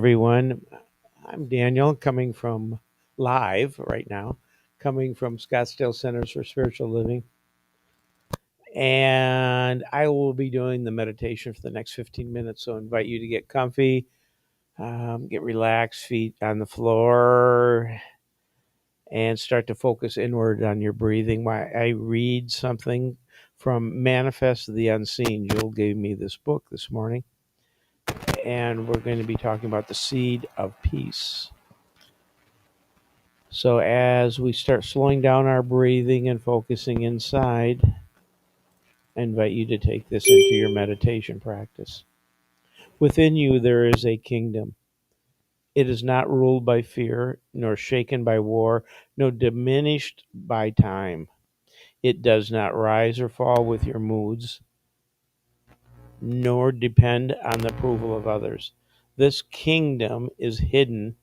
everyone. I'm Daniel, coming from live right now, coming from Scottsdale Centers for Spiritual Living. And I will be doing the meditation for the next 15 minutes. So I invite you to get comfy, get relaxed, feet on the floor, and start to focus inward on your breathing while I read something from Manifest the Unseen. Joel gave me this book this morning, and we're going to be talking about the seed of peace. So as we start slowing down our breathing and focusing inside, I invite you to take this into your meditation practice. Within you there is a kingdom. It is not ruled by fear, nor shaken by war, nor diminished by time. It does not rise or fall with your moods, nor depend on the approval of others. This kingdom is hidden,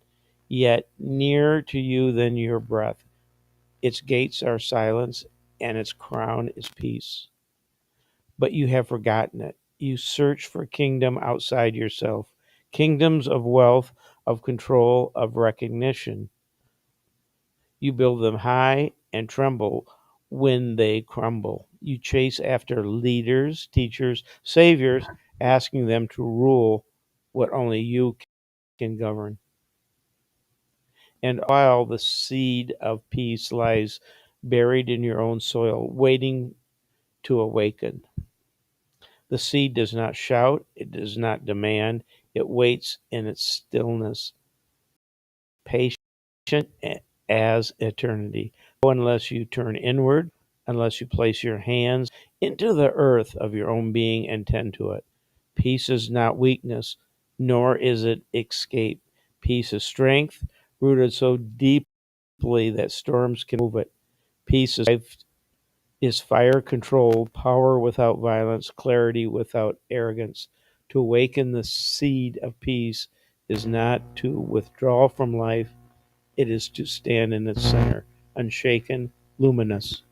yet nearer to you than your breath. Its gates are silence, and its crown is peace. But you have forgotten it. You search for kingdom outside yourself, kingdoms of wealth, of control, of recognition. You build them high and tremble when they crumble. You chase after leaders, teachers, saviors, asking them to rule what only you can govern. And while the seed of peace lies buried in your own soil, waiting to awaken. The seed does not shout, it does not demand, it waits in its stillness, patient as eternity. Unless you turn inward, unless you place your hands into the earth of your own being and tend to it. Peace is not weakness, nor is it escape. Peace is strength, rooted so deeply that storms can move it. Peace is fire controlled, power without violence, clarity without arrogance. To awaken the seed of peace is not to withdraw from life, it is to stand in its center, unshaken, luminous.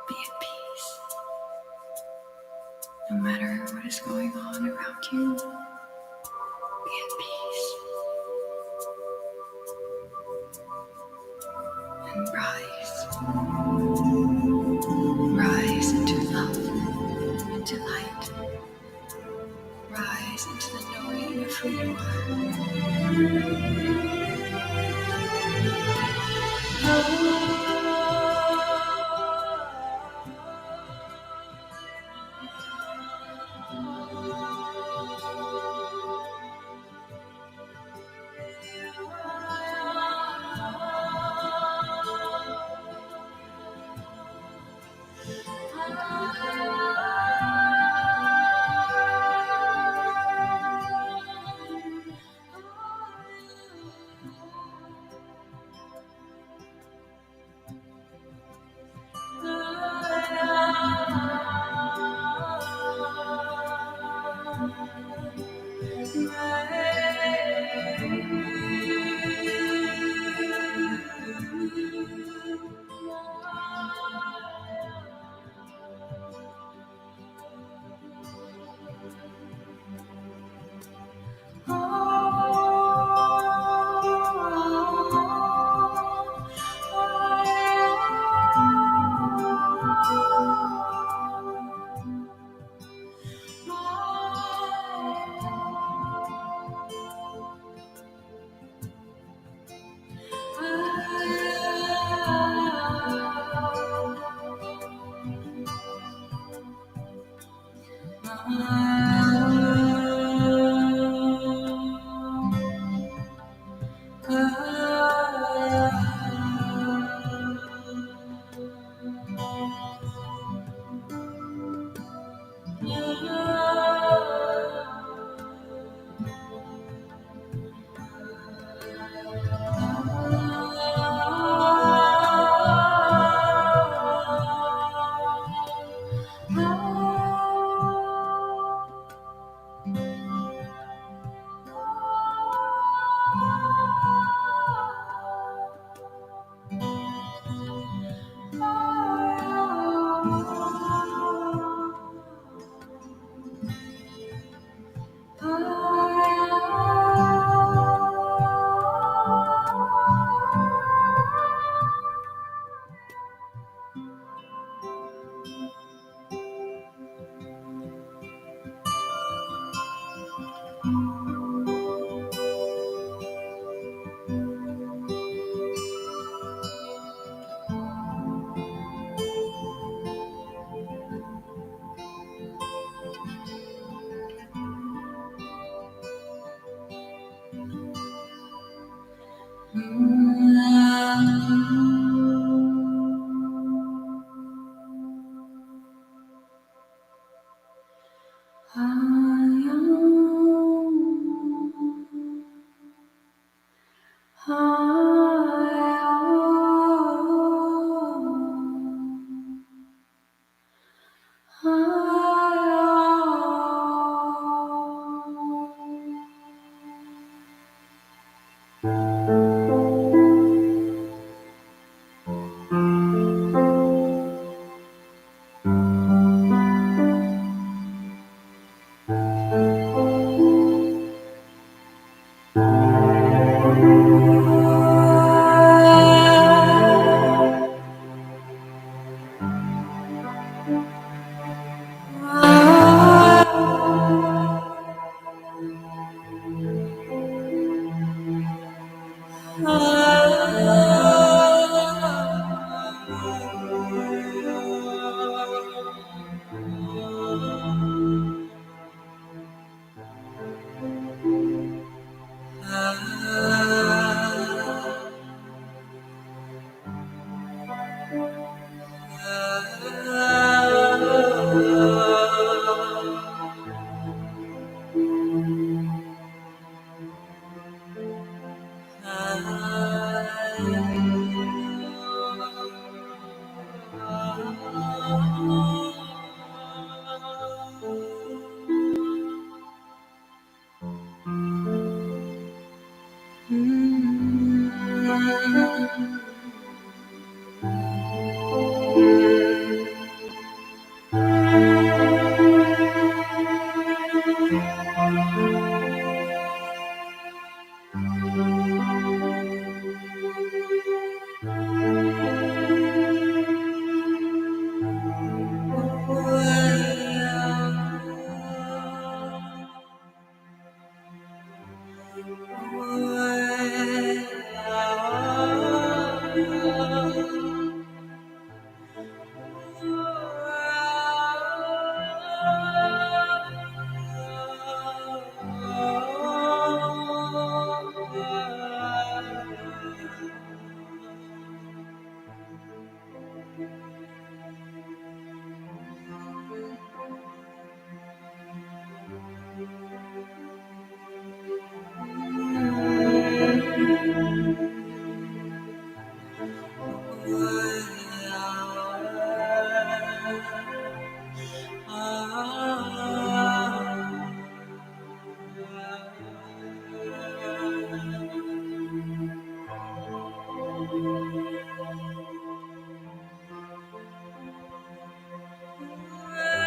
Be at peace. No matter what is going on around you, be at peace. And rise. Rise into love, into light. Rise into the knowing of who you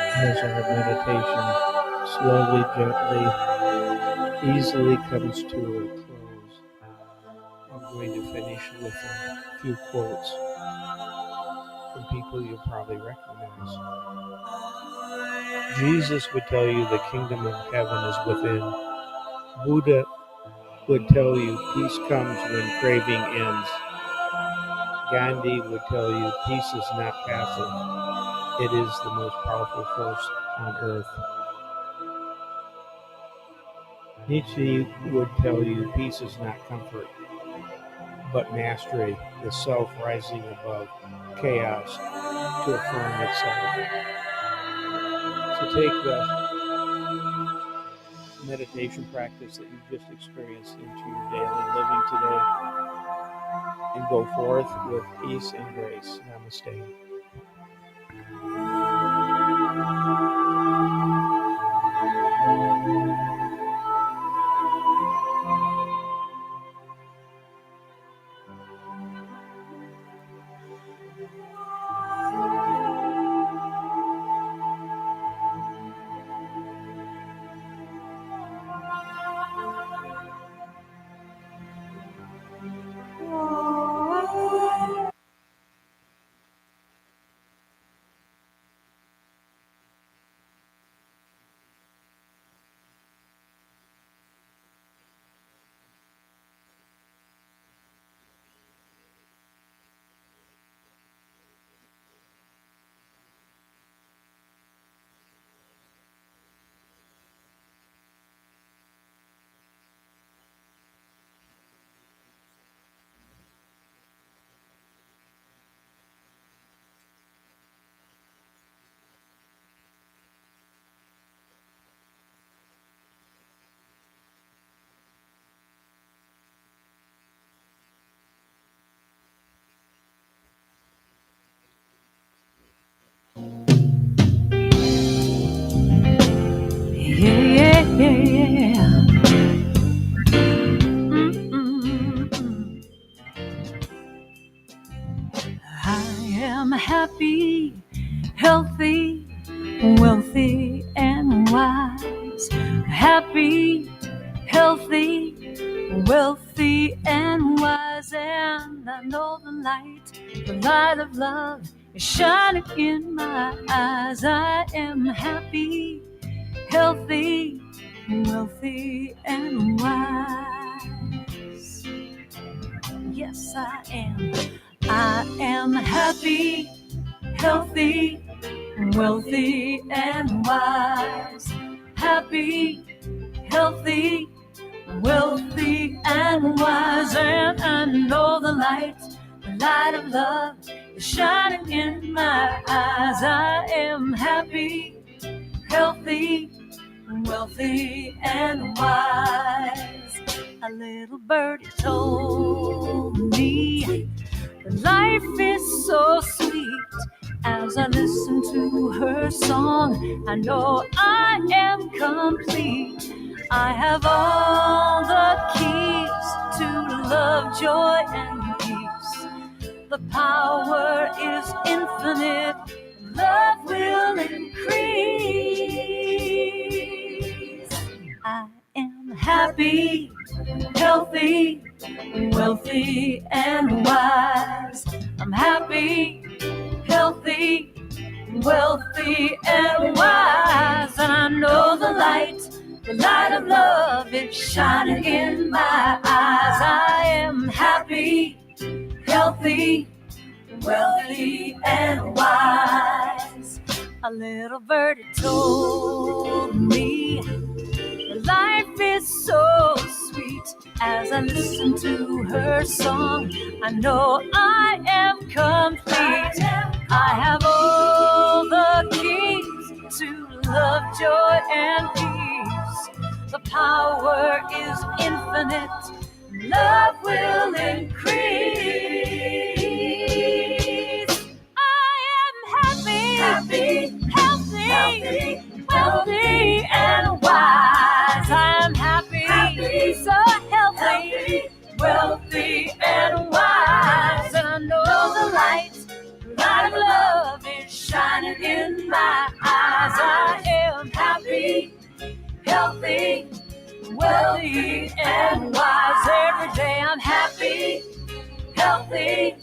As our meditation slowly, gently, easily comes to a close, I'm going to finish with a few quotes from people you'll probably recognize. Jesus would tell you the kingdom of heaven is within. Buddha would tell you peace comes when craving ends. Gandhi would tell you peace is not passive. It is the most powerful force on earth. Nietzsche would tell you peace is not comfort, but mastery, the self rising above chaos to affirm itself. So take the meditation practice that you've just experienced into your daily living today and go forth with peace and grace. Namaste. Yeah, yeah, yeah, yeah. I am happy, healthy, wealthy, and wise. Happy, healthy, wealthy, and wise. And I know the light of love is shining in my eyes. I am happy, healthy, wealthy, and wise. Yes, I am. I am happy, healthy, wealthy, and wise. Happy, healthy, wealthy, and wise. And I know the light of love is shining in my eyes. I am happy, healthy, wealthy, and wise. A little birdie told me life is so sweet. As I listen to her song, I know I am complete. I have all the keys to love, joy, and peace. The power is infinite. Love will increase. I am happy, healthy, wealthy, and wise. I'm happy, healthy, wealthy, and wise. And I know the light of love is shining in my eyes. I am happy, healthy, wealthy, and wise. A little birdie told me life is so sweet. As I listen to her song, I know I am complete. I have all the keys to love, joy, and peace. The power is infinite. Love will increase. Happy, healthy, wealthy, and wise. I'm happy, so healthy, wealthy, and wise. And I know healthy, wealthy, and wise. Every day I'm happy, healthy,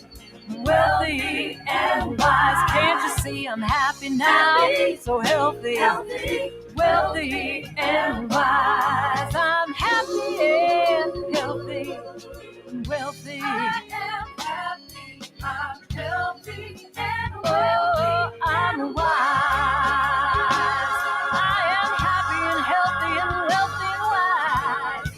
wealthy, and wise. Can't you see I'm happy now? Happy, so healthy, wealthy, and wise. I'm happy and healthy, wealthy. I am happy, I'm healthy, and wealthy. Oh, I'm wise. I am happy and healthy and wealthy and wise.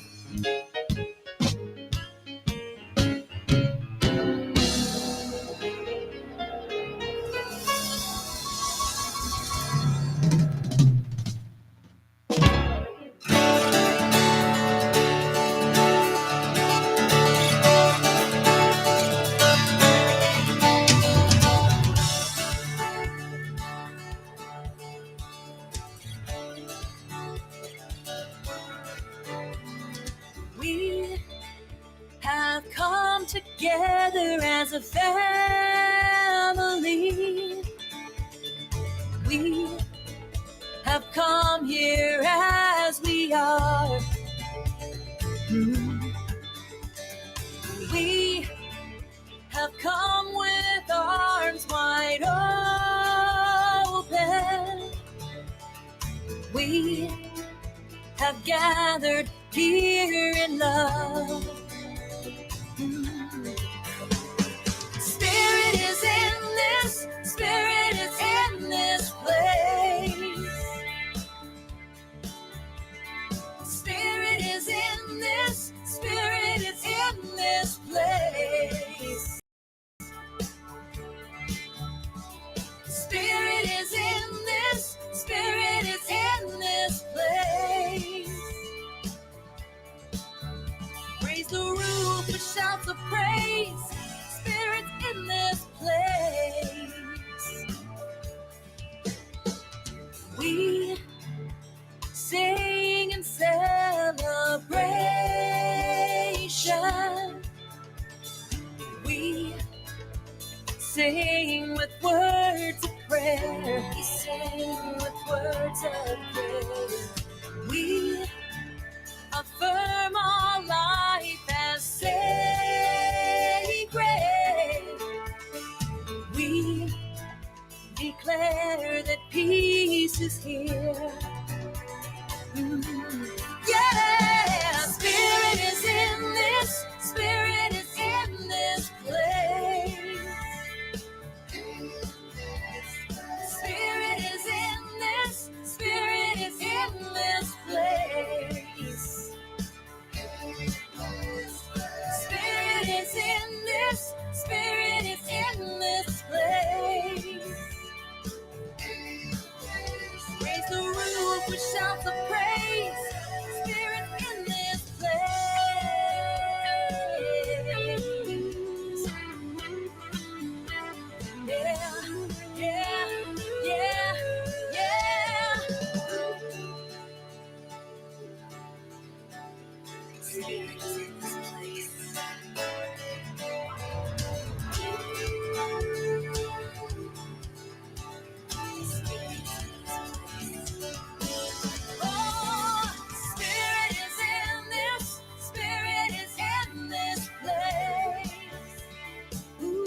We have come together as a family. We have come here as we are. We have come with arms wide open. We have gathered here in love. Spirit is in this, Spirit is in this place. Spirit is in this, Spirit is in this place. Spirit is in this, Spirit is in this place. Raise the roof with shouts of praise. Spirit's in this place. We sing in celebration. We sing with words of prayer. We sing with words of prayer. We affirm our life as sacred. We declare that peace is here. Yeah, Spirit is in this, Spirit is in this place. Spirit is in this, Spirit is in this place. Spirit is in this, Spirit is in this place. Raise the roof with shouts of praise. Spirit in this place. Yeah, yeah, yeah, yeah. Spirit is in this place. Oh, Spirit is in this, Spirit is in this place. Ooh.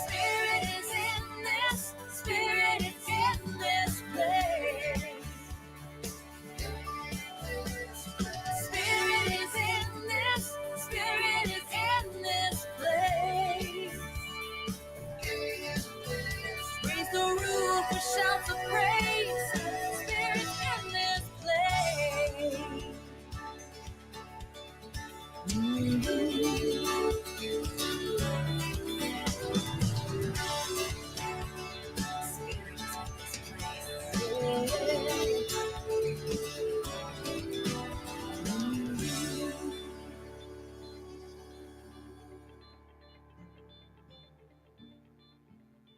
Spirit is in this, Spirit is in this place. Spirit is in this, Spirit is in this place. Raise the roof with shouts of praise. Spirit in this place.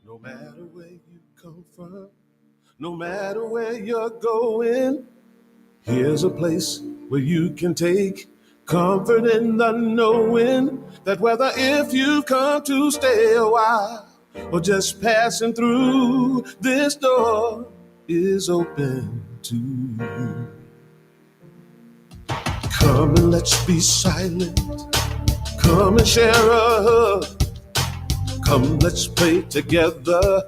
No matter where you come from, no matter where you're going, here's a place where you can take comfort in the knowing that whether if you've come to stay a while or just passing through, this door is open to you. Come and let's be silent. Come and share a hug. Come, let's pray together.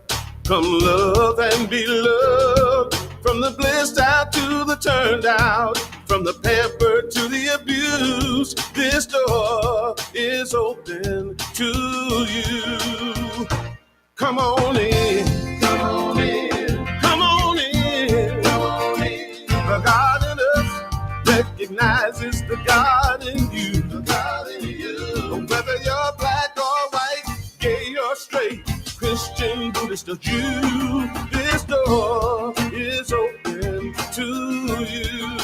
Come love and be loved. From the blissed out to the turned out, from the pampered to the abused, this door is open to you. Come on in, come on in, come on in, come on in. The God in us recognizes the God in you, the God in you. Whether you're black or white, gay or straight, Christian, Buddhist or Jew, this door is open to you.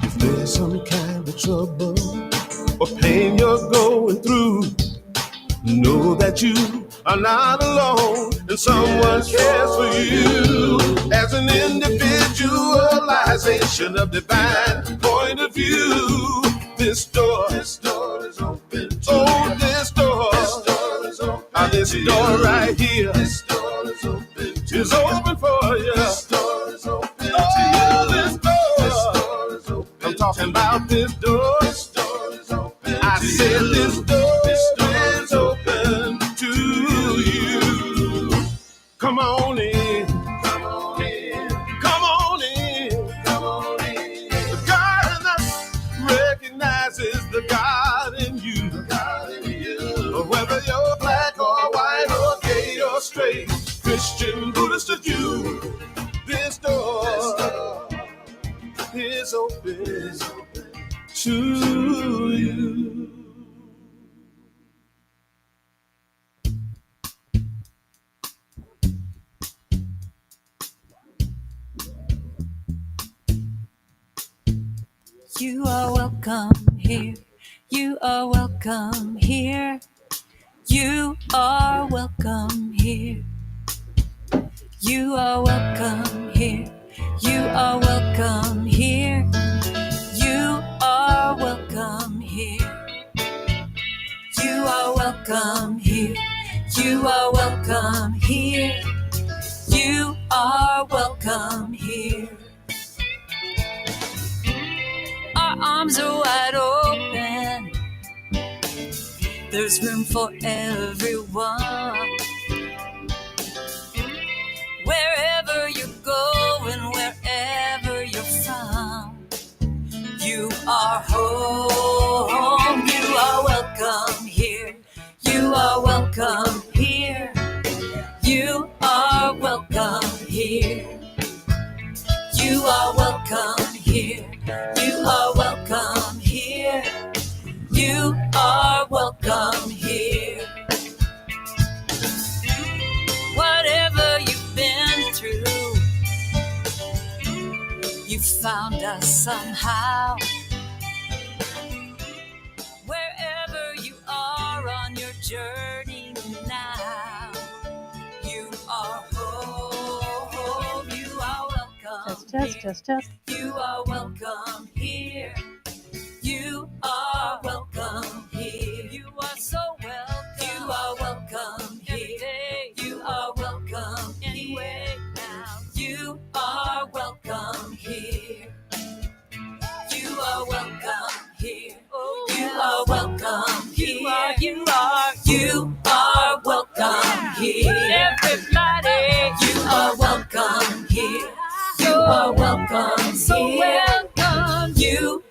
If there's some kind of trouble or pain you're going through, know that you are not alone and someone cares for you. As an individualization of divine point of view, this door is open to you. This door is open. This door right here, this door is open to is open for you. This door is open to you. This door is open. I'm talking about this door. This door is open. I said this door is open to you. Come on in. Come on in. Come on in. Come on in. The God in us recognizes the God in you. The God in you. Whether you're black or white or gay or straight, Christian, Buddhist or Jew, this door is open to you. You are welcome here. You are welcome here. You are welcome here. You are welcome here. You are welcome here. You are welcome here. You are welcome here. You are welcome here. You are welcome here. Our arms are wide open. There's room for everyone. Wherever you go and wherever you're from, you are home. You are welcome here. You are welcome here. You are welcome here. You are welcome here. You are welcome here. You are welcome here. Whatever you've been through, you found us somehow. Wherever you are on your journey now, you are home. You are welcome. Test. You are welcome here. You are welcome here. You are so welcome. You are welcome here. You are welcome anyway now. You are welcome here. You are welcome here. You are welcome here. You are welcome here. Everybody, you are welcome here. You are welcome here. So welcome. You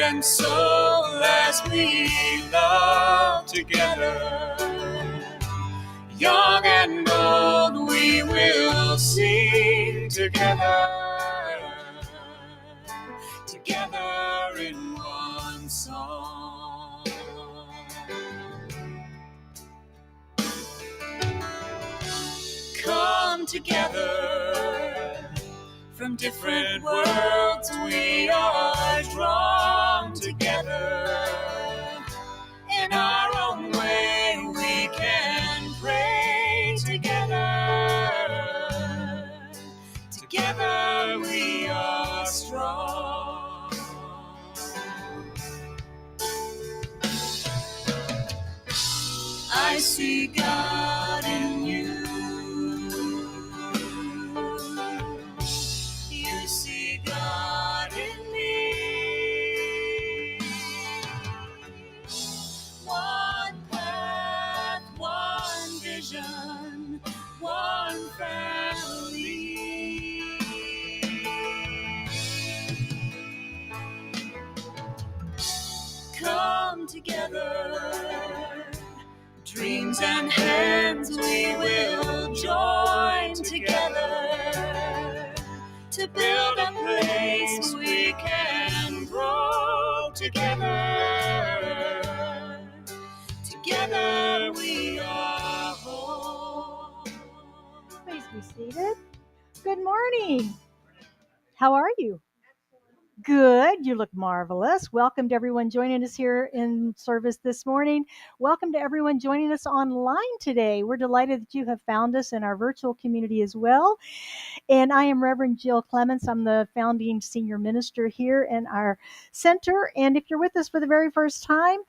and soul as we love together. Young and old, we will sing together, together in one song. Come together from different worlds, we are drawn together. In our own way, we can pray together. Together we are strong. I see God in you. You see God in me. One path, one vision, one family. Come together, dreams and hands we will join together to build a place we can grow together. Together we are whole. Please be seated. Good morning. How are you? Good. You look marvelous. Welcome to everyone joining us here in service this morning. Welcome to everyone joining us online today. We're delighted that you have found us in our virtual community as well. And I am Reverend Jill Clements. I'm the founding senior minister here in our center. And if you're with us for the very first time,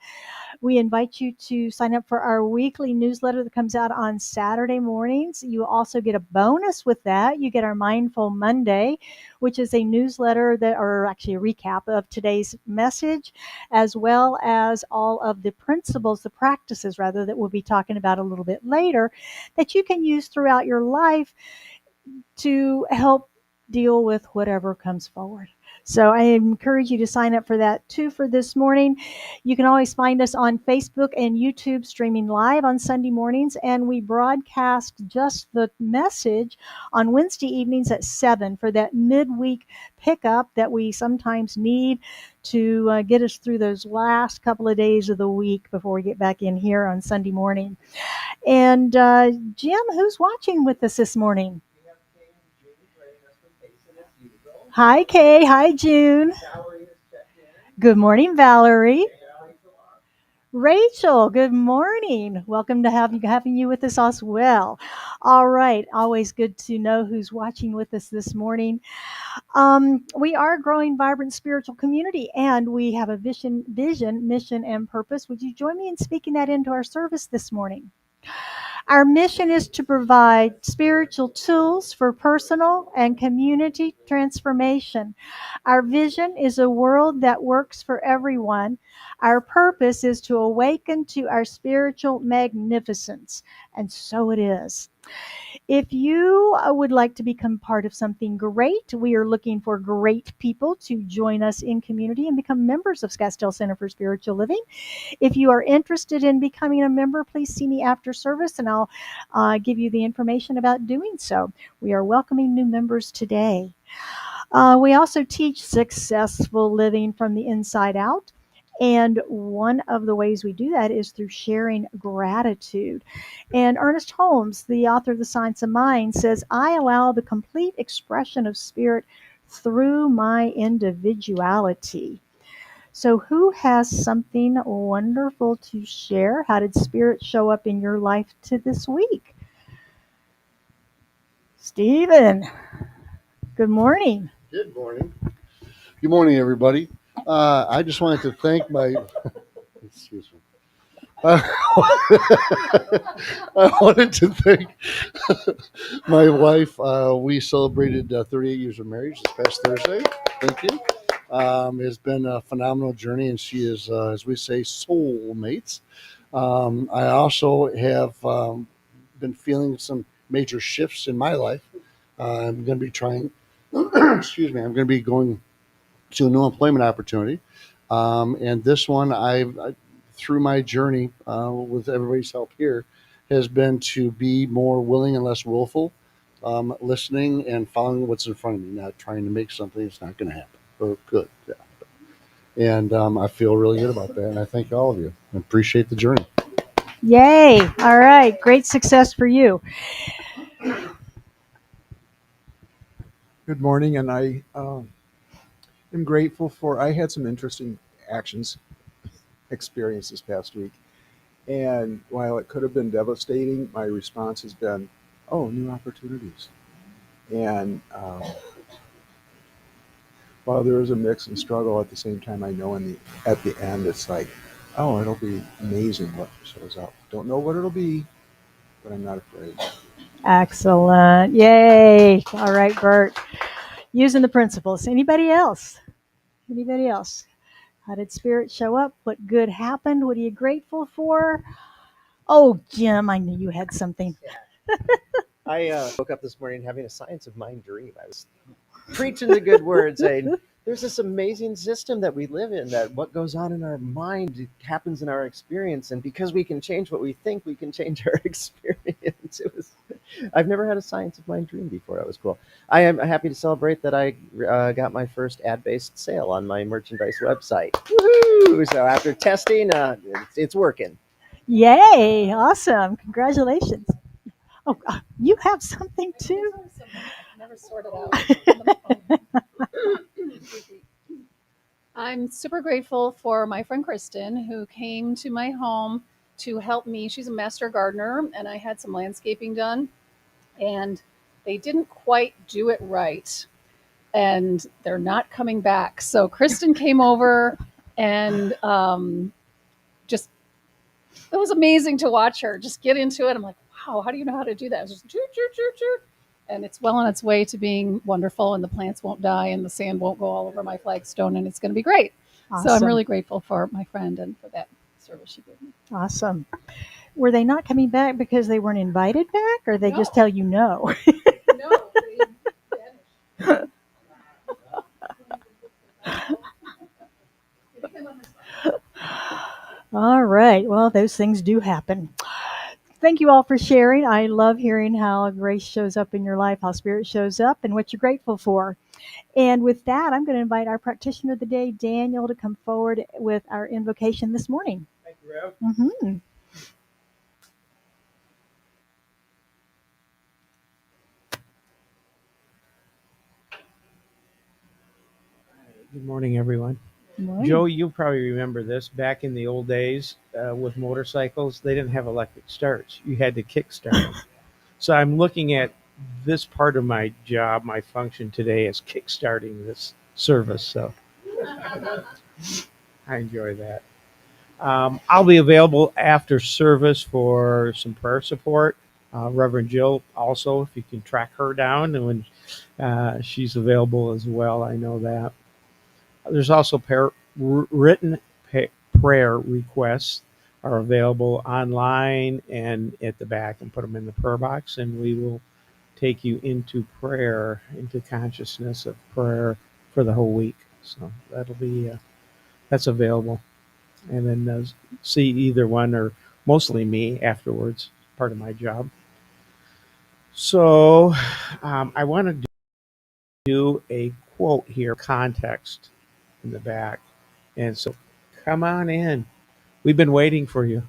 we invite you to sign up for our weekly newsletter that comes out on Saturday mornings. You also get a bonus with that. You get our Mindful Monday, which is a newsletter or actually a recap of today's message, as well as all of the principles, the practices rather, that we'll be talking about a little bit later, that you can use throughout your life to help deal with whatever comes forward. So I encourage you to sign up for that too for this morning. You can always find us on Facebook and YouTube streaming live on Sunday mornings, and we broadcast just the message on Wednesday evenings at 7 for that midweek pickup that we sometimes need to get us through those last couple of days of the week before we get back in here on Sunday morning. And Jim, who's watching with us this morning? Hi, Kay. Hi, June. Good morning, Valerie. Rachel, good morning. Welcome to having you with us as well. All right. Always good to know who's watching with us this morning. We are a growing, vibrant spiritual community, and we have a vision, mission, and purpose. Would you join me in speaking that into our service this morning? Our mission is to provide spiritual tools for personal and community transformation. Our vision is a world that works for everyone. Our purpose is to awaken to our spiritual magnificence. And so it is. If you would like to become part of something great, we are looking for great people to join us in community and become members of Scottsdale Center for Spiritual Living. If you are interested in becoming a member, please see me after service and I'll give you the information about doing so. We are welcoming new members today. We also teach successful living from the inside out. And one of the ways we do that is through sharing gratitude. And Ernest Holmes, the author of The Science of Mind, says, I allow the complete expression of spirit through my individuality. So who has something wonderful to share? How did spirit show up in your life this week? Stephen, good morning. Good morning. Good morning, everybody. I just wanted to thank my. Excuse me. I wanted to thank my wife. We celebrated 38 years of marriage this past Thursday. Thank you. It's been a phenomenal journey, and she is, as we say, soulmates. I also have been feeling some major shifts in my life. I'm going to be trying. Excuse me. I'm going to be going to a new employment opportunity. And this one, through my journey with everybody's help here, has been to be more willing and less willful, listening and following what's in front of me, not trying to make something that's not going to happen or good. Yeah. And I feel really good about that. And I thank all of you. I appreciate the journey. Yay. All right. Great success for you. Good morning, and I am grateful for. I had some interesting actions experience this past week, and while it could have been devastating, my response has been, "Oh, new opportunities." And while there is a mix and struggle, at the same time, I know at the end, it's like, "Oh, it'll be amazing what shows up." Don't know what it'll be, but I'm not afraid. Excellent. Yay. All right, Bert. Using the principles. Anybody else? Anybody else? How did spirit show up? What good happened? What are you grateful for? Oh, Jim, I knew you had something. I woke up this morning having a science of mind dream. I was preaching the good word, saying there's this amazing system that we live in, that what goes on in our mind happens in our experience, and because we can change what we think, we can change our experience. I've never had a science of mind dream before. That was cool. I am happy to celebrate that I got my first ad-based sale on my merchandise website. Woohoo! So after testing, it's working. Yay. Awesome. Congratulations. Oh, you have something too? Never sorted out. I'm super grateful for my friend Kristen, who came to my home to help me. She's a master gardener, and I had some landscaping done, and they didn't quite do it right, and they're not coming back. So Kristen came over, and just it was amazing to watch her just get into it. I'm like, wow, how do you know how to do that? It was just choo, choo, choo, choo. And it's well on its way to being wonderful, and the plants won't die, and the sand won't go all over my flagstone, and it's going to be great. Awesome. So I'm really grateful for my friend and for that service she gave me. Awesome. Were they not coming back because they weren't invited back, or they just tell you no? No, they vanished. All right. Well, those things do happen. Thank you all for sharing. I love hearing how grace shows up in your life, how spirit shows up, and what you're grateful for. And with that, I'm going to invite our practitioner of the day, Daniel, to come forward with our invocation this morning. Thank you, Rev. Mm-hmm. Good morning, everyone. Good morning. Joe, you probably remember this. Back in the old days with motorcycles, they didn't have electric starts. You had to kick start them. So I'm looking at this part of my job, my function today, as kickstarting this service. So I enjoy that. I'll be available after service for some prayer support. Reverend Jill, also, if you can track her down, and when she's available as well, I know that. There's also written prayer requests are available online and at the back, and put them in the prayer box, and we will take you into prayer, into consciousness of prayer for the whole week. So that'll be that's available, and then see either one or mostly me afterwards. Part of my job. So I want to do a quote here, context in the back, and so come on in. We've been waiting for you.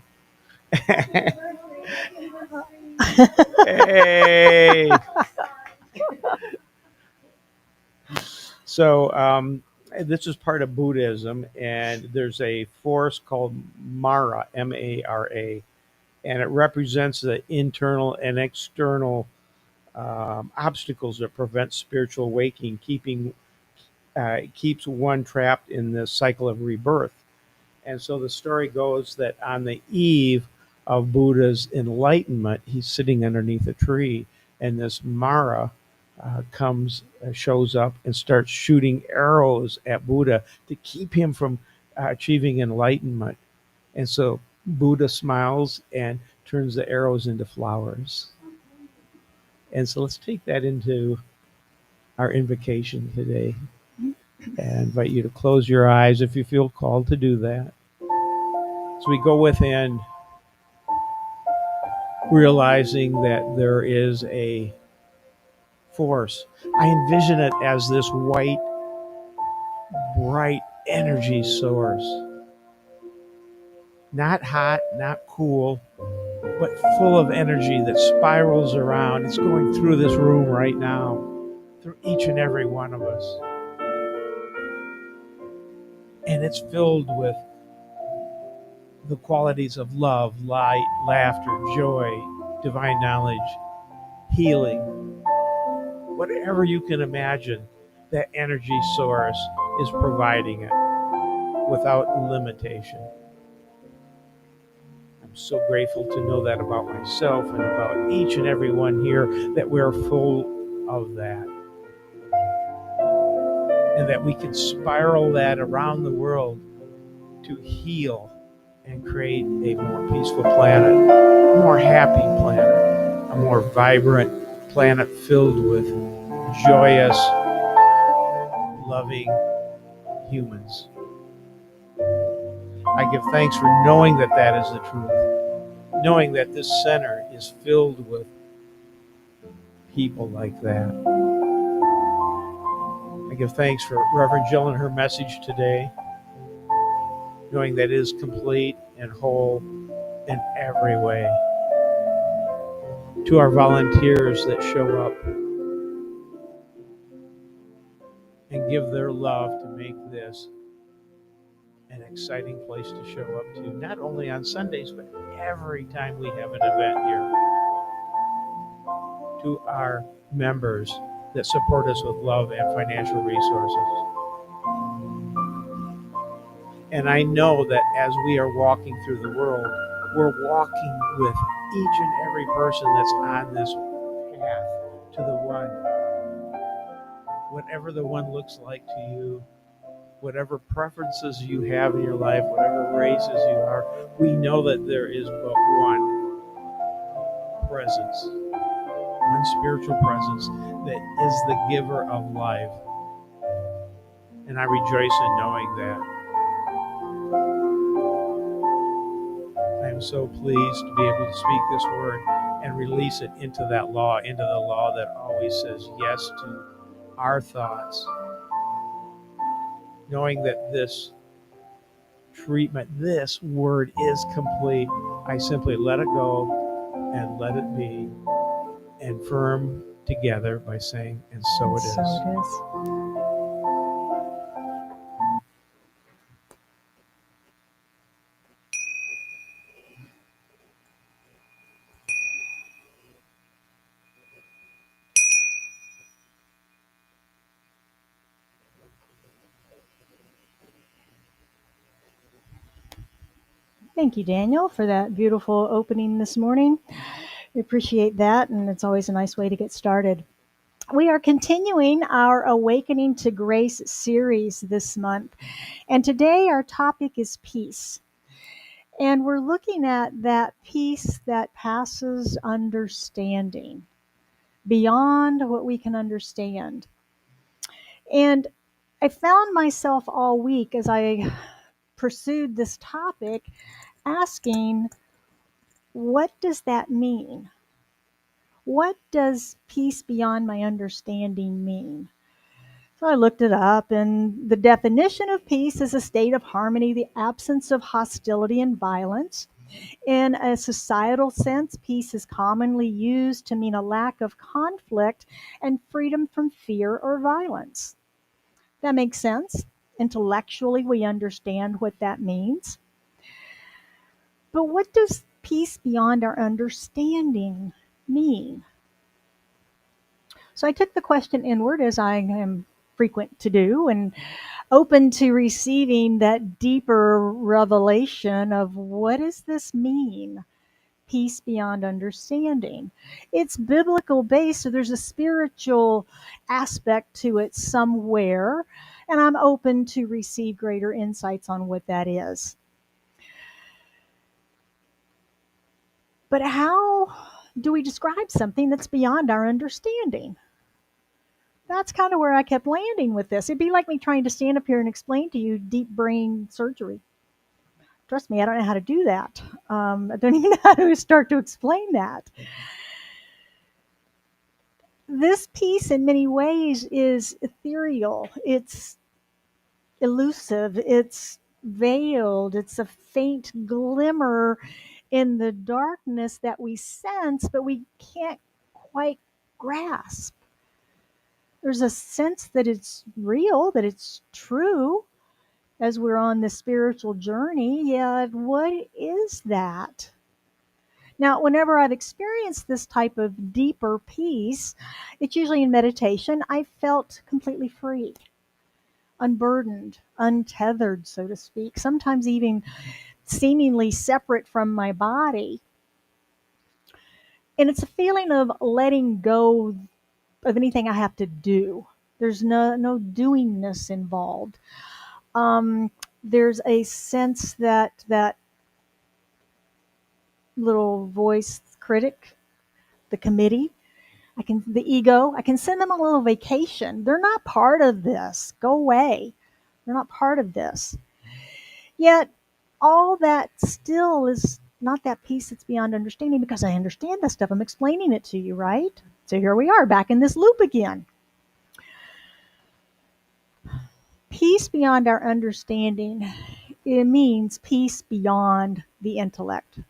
Hey. So this is part of Buddhism, and there's a force called Mara, Mara, and it represents the internal and external obstacles that prevent spiritual awakening, keeps one trapped in the cycle of rebirth. And so the story goes that on the eve of Buddha's enlightenment, he's sitting underneath a tree, and this Mara shows up and starts shooting arrows at Buddha to keep him from achieving enlightenment. And so Buddha smiles and turns the arrows into flowers. And so let's take that into our invocation today. I invite you to close your eyes if you feel called to do that. As we go within, realizing that there is a force. I envision it as this white, bright energy source. Not hot, not cool, but full of energy that spirals around. It's going through this room right now, through each and every one of us. And it's filled with the qualities of love, light, laughter, joy, divine knowledge, healing. Whatever you can imagine, that energy source is providing it without limitation. I'm so grateful to know that about myself and about each and every one here, that we're full of that. And that we can spiral that around the world to heal and create a more peaceful planet, a more happy planet, a more vibrant planet filled with joyous, loving humans. I give thanks for knowing that that is the truth, knowing that this center is filled with people like that. I give thanks for Reverend Jill and her message today, knowing that it is complete and whole in every way. To our volunteers that show up and give their love to make this an exciting place to show up to, not only on Sundays, but every time we have an event here. To our members that support us with love and financial resources. And I know that as we are walking through the world, we're walking with each and every person that's on this path to the one. Whatever the one looks like to you, whatever preferences you have in your life, whatever races you are, we know that there is but one presence, one spiritual presence that is the giver of life. And I rejoice in knowing that. I am so pleased to be able to speak this word and release it into that law, into the law that always says yes to our thoughts. Knowing that this treatment, this word is complete, I simply let it go and let it be, and firm together by saying, and so it is. So it is. Thank you, Daniel, for that beautiful opening this morning. We appreciate that, and it's always a nice way to get started. We are continuing our Awakening to Grace series this month, and today our topic is peace. And we're looking at that peace that passes understanding, beyond what we can understand. And I found myself all week as I pursued this topic asking, what does that mean? What does peace beyond my understanding mean? So I looked it up, and the definition of peace is a state of harmony, the absence of hostility and violence. In a societal sense, peace is commonly used to mean a lack of conflict and freedom from fear or violence. That makes sense. Intellectually, we understand what that means. But what does peace beyond our understanding mean? So I took the question inward, as I am frequent to do, and open to receiving that deeper revelation of what does this mean? Peace beyond understanding. It's biblical based, so there's a spiritual aspect to it somewhere, and I'm open to receive greater insights on what that is. But how do we describe something that's beyond our understanding? That's kind of where I kept landing with this. It'd be like me trying to stand up here and explain to you deep brain surgery. Trust me, I don't know how to do that. I don't even know how to start to explain that. This piece, in many ways, is ethereal. It's elusive. It's veiled. It's a faint glimmer in the darkness that we sense, but we can't quite grasp. There's a sense that it's real, that it's true as we're on this spiritual journey. Yet, what is that? Now, whenever I've experienced this type of deeper peace, it's usually in meditation, I felt completely free, unburdened, untethered, so to speak, sometimes even seemingly separate from my body. And it's a feeling of letting go of anything I have to do. There's no doingness involved. There's a sense that that little voice critic, the committee, the ego, I can send them a little vacation. They're not part of this. Go away. They're not part of this. Yet, all that still is not that peace that's beyond understanding, because I understand that stuff. I'm explaining it to you, right? So here we are back in this loop again. Peace beyond our understanding, it means peace beyond the intellect.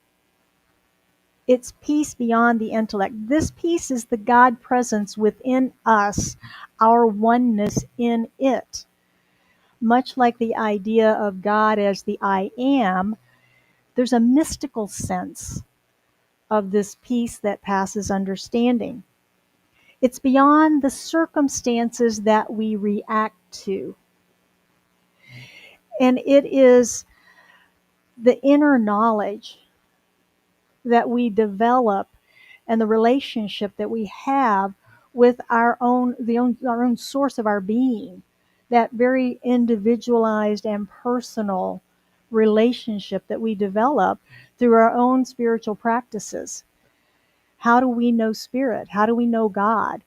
It's peace beyond the intellect. This peace is the God presence within us, our oneness in it. Much like the idea of God as the I am, there's a mystical sense of this peace that passes understanding. It's beyond the circumstances that we react to. And it is the inner knowledge that we develop and the relationship that we have with our own source of our being, that very individualized and personal relationship that we develop through our own spiritual practices. How do we know spirit? How do we know God?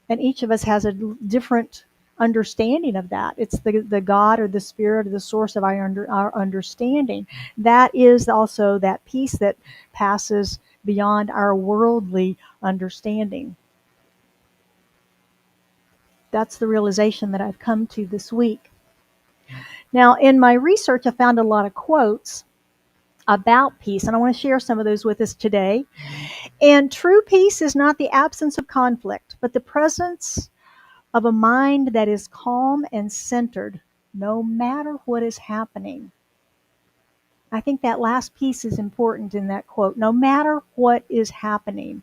And each of us has a different understanding of that. It's the God or the spirit or the source of our understanding. That is also that peace that passes beyond our worldly understanding. That's the realization that I've come to this week. Now, in my research, I found a lot of quotes about peace, and I want to share some of those with us today. And true peace is not the absence of conflict, but the presence of a mind that is calm and centered no matter what is happening. I think that last piece is important in that quote, no matter what is happening.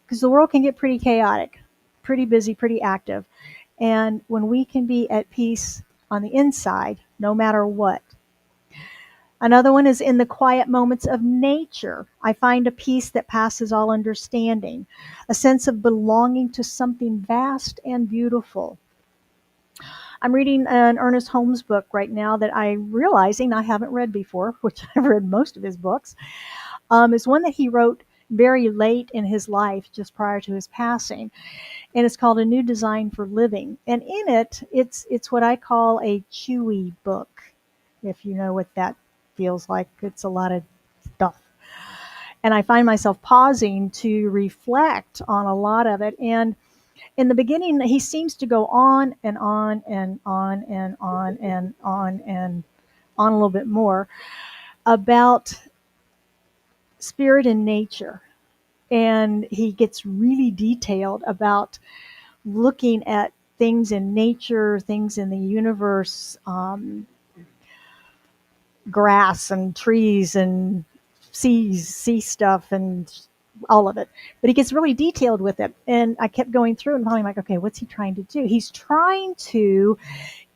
Because the world can get pretty chaotic, pretty busy, pretty active. And when we can be at peace on the inside, no matter what. Another one is in the quiet moments of nature. I find a peace that passes all understanding, a sense of belonging to something vast and beautiful. I'm reading an Ernest Holmes book right now that I'm realizing I haven't read before, which I've read most of his books. It's one that he wrote very late in his life, just prior to his passing, and it's called A New Design for Living. And in it, it's what I call a chewy book, if you know what that feels like. It's a lot of stuff. And I find myself pausing to reflect on a lot of it. And in the beginning, he seems to go on and on and on and on and on and on a little bit more about spirit and nature. And he gets really detailed about looking at things in nature, things in the universe, grass and trees and sea stuff and all of it. But he gets really detailed with it. And I kept going through and finally I'm like, okay, what's he trying to do? He's trying to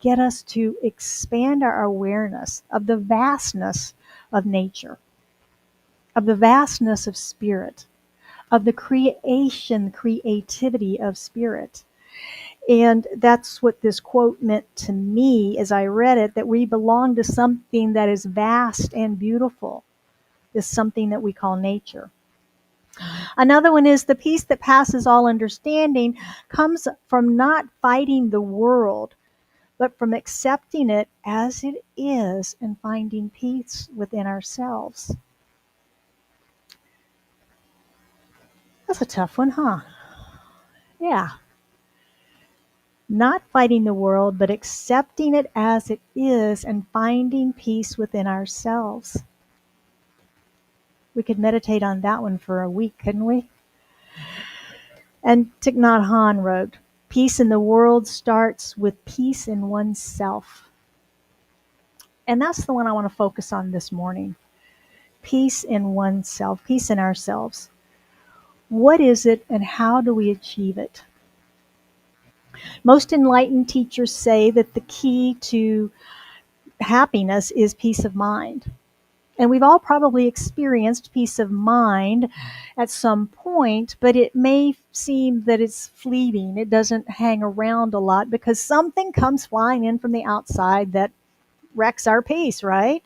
get us to expand our awareness of the vastness of nature, of the vastness of spirit, of the creativity of spirit. And that's what this quote meant to me as I read it, that we belong to something that is vast and beautiful, is something that we call nature. Another one is the peace that passes all understanding comes from not fighting the world, but from accepting it as it is and finding peace within ourselves. That's a tough one, huh? Yeah. Not fighting the world, but accepting it as it is and finding peace within ourselves. We could meditate on that one for a week, couldn't we? And Thich Nhat Hanh wrote, "Peace in the world starts with peace in oneself." And that's the one I want to focus on this morning. Peace in oneself, peace in ourselves. What is it and how do we achieve it? Most enlightened teachers say that the key to happiness is peace of mind. And we've all probably experienced peace of mind at some point, but it may seem that it's fleeting. It doesn't hang around a lot because something comes flying in from the outside that wrecks our peace, right?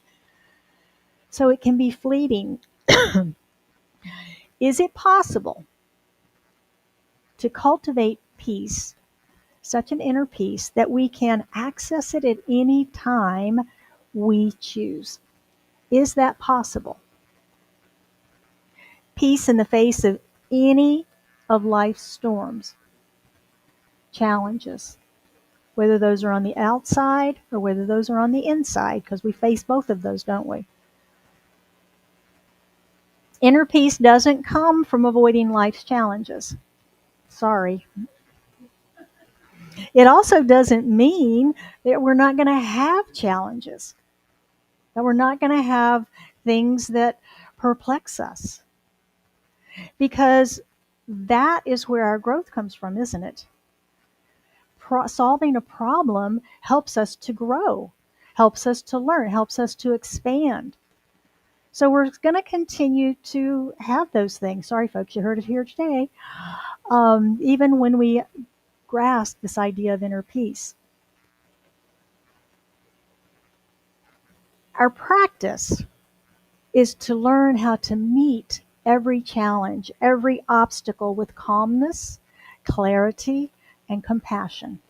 So it can be fleeting. Is it possible to cultivate peace, such an inner peace, that we can access it at any time we choose? Is that possible? Peace in the face of any of life's storms, challenges, whether those are on the outside or whether those are on the inside, because we face both of those, don't we? Inner peace doesn't come from avoiding life's challenges. Sorry. It also doesn't mean that we're not going to have challenges, that we're not going to have things that perplex us, because that is where our growth comes from, isn't it? Solving a problem helps us to grow, helps us to learn, helps us to expand. So we're going to continue to have those things. Sorry, folks, you heard it here today. Even when we grasp this idea of inner peace. Our practice is to learn how to meet every challenge, every obstacle with calmness, clarity, and compassion.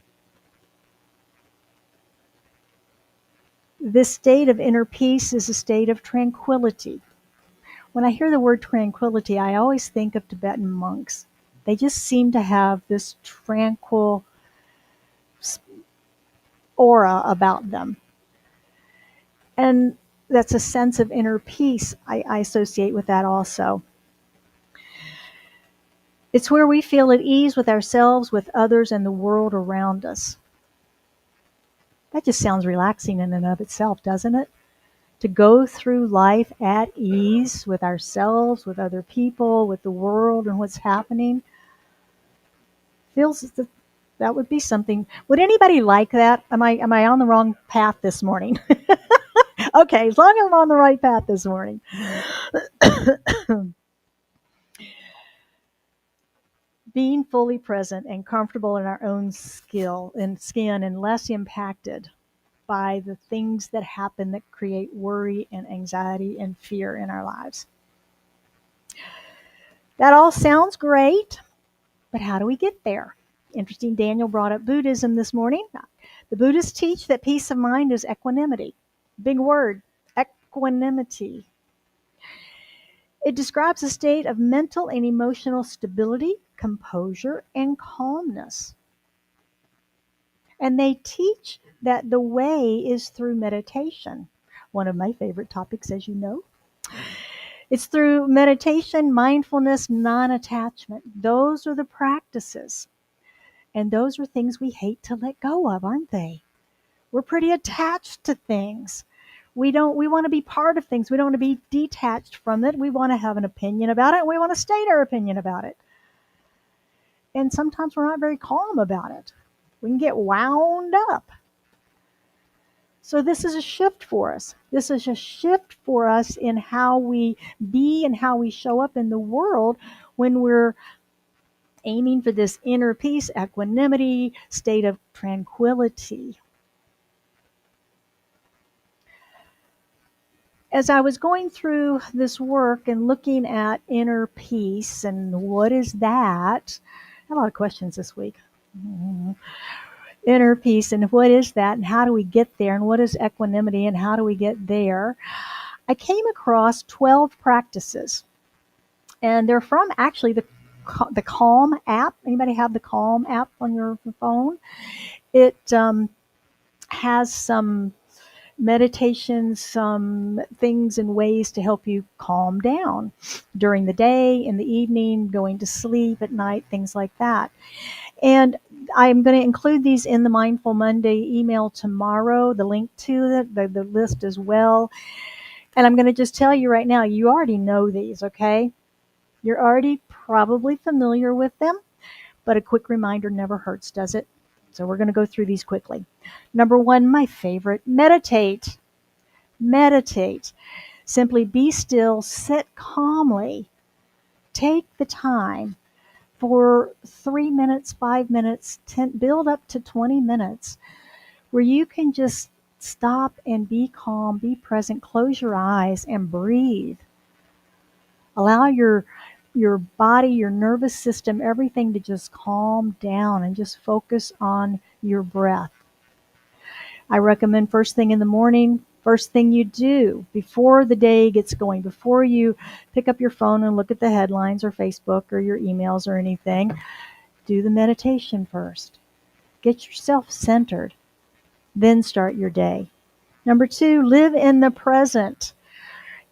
This state of inner peace is a state of tranquility. When I hear the word tranquility, I always think of Tibetan monks. They just seem to have this tranquil aura about them. And that's a sense of inner peace I associate with that also. It's where we feel at ease with ourselves, with others, and the world around us. That just sounds relaxing in and of itself, doesn't it? To go through life at ease with ourselves, with other people, with the world and what's happening. Feels that would be something. Would anybody like that? Am I on the wrong path this morning? Okay, as long as I'm on the right path this morning. Being fully present and comfortable in our own skill and skin and less impacted by the things that happen that create worry and anxiety and fear in our lives. That all sounds great, but how do we get there? Interesting, Daniel brought up Buddhism this morning. The Buddhists teach that peace of mind is equanimity. Big word, equanimity. It describes a state of mental and emotional stability, composure, and calmness. And they teach that the way is through meditation. One of my favorite topics, as you know. It's through meditation, mindfulness, non-attachment. Those are the practices. And those are things we hate to let go of, aren't they? We're pretty attached to things. We want to be part of things. We don't want to be detached from it. We want to have an opinion about it, and we want to state our opinion about it. And sometimes we're not very calm about it. We can get wound up. So this is a shift for us. This is a shift for us in how we be and how we show up in the world when we're aiming for this inner peace, equanimity, state of tranquility. as I was going through this work and looking at inner peace and what is that, I had a lot of questions this week. Inner peace and what is that and how do we get there and what is equanimity and how do we get there? I came across 12 practices, and they're from actually the Calm app. Anybody have the Calm app on your phone? It has some meditations, some things and ways to help you calm down during the day, in the evening, going to sleep at night, things like that. And I'm going to include these in the Mindful Monday email tomorrow, the link to it, the list as well. And I'm going to just tell you right now, you already know these, okay? You're already probably familiar with them, but a quick reminder never hurts, does it? So we're going to go through these quickly. Number one, my favorite, meditate. Meditate. Simply be still, sit calmly. Take the time for 3 minutes, 5 minutes, 10, build up to 20 minutes where you can just stop and be calm, be present, close your eyes and breathe. Allow your body, your nervous system, everything to just calm down and just focus on your breath. I recommend first thing in the morning, first thing you do before the day gets going, before you pick up your phone and look at the headlines or Facebook or your emails or anything, do the meditation first. Get yourself centered, then start your day. Number two, live in the present.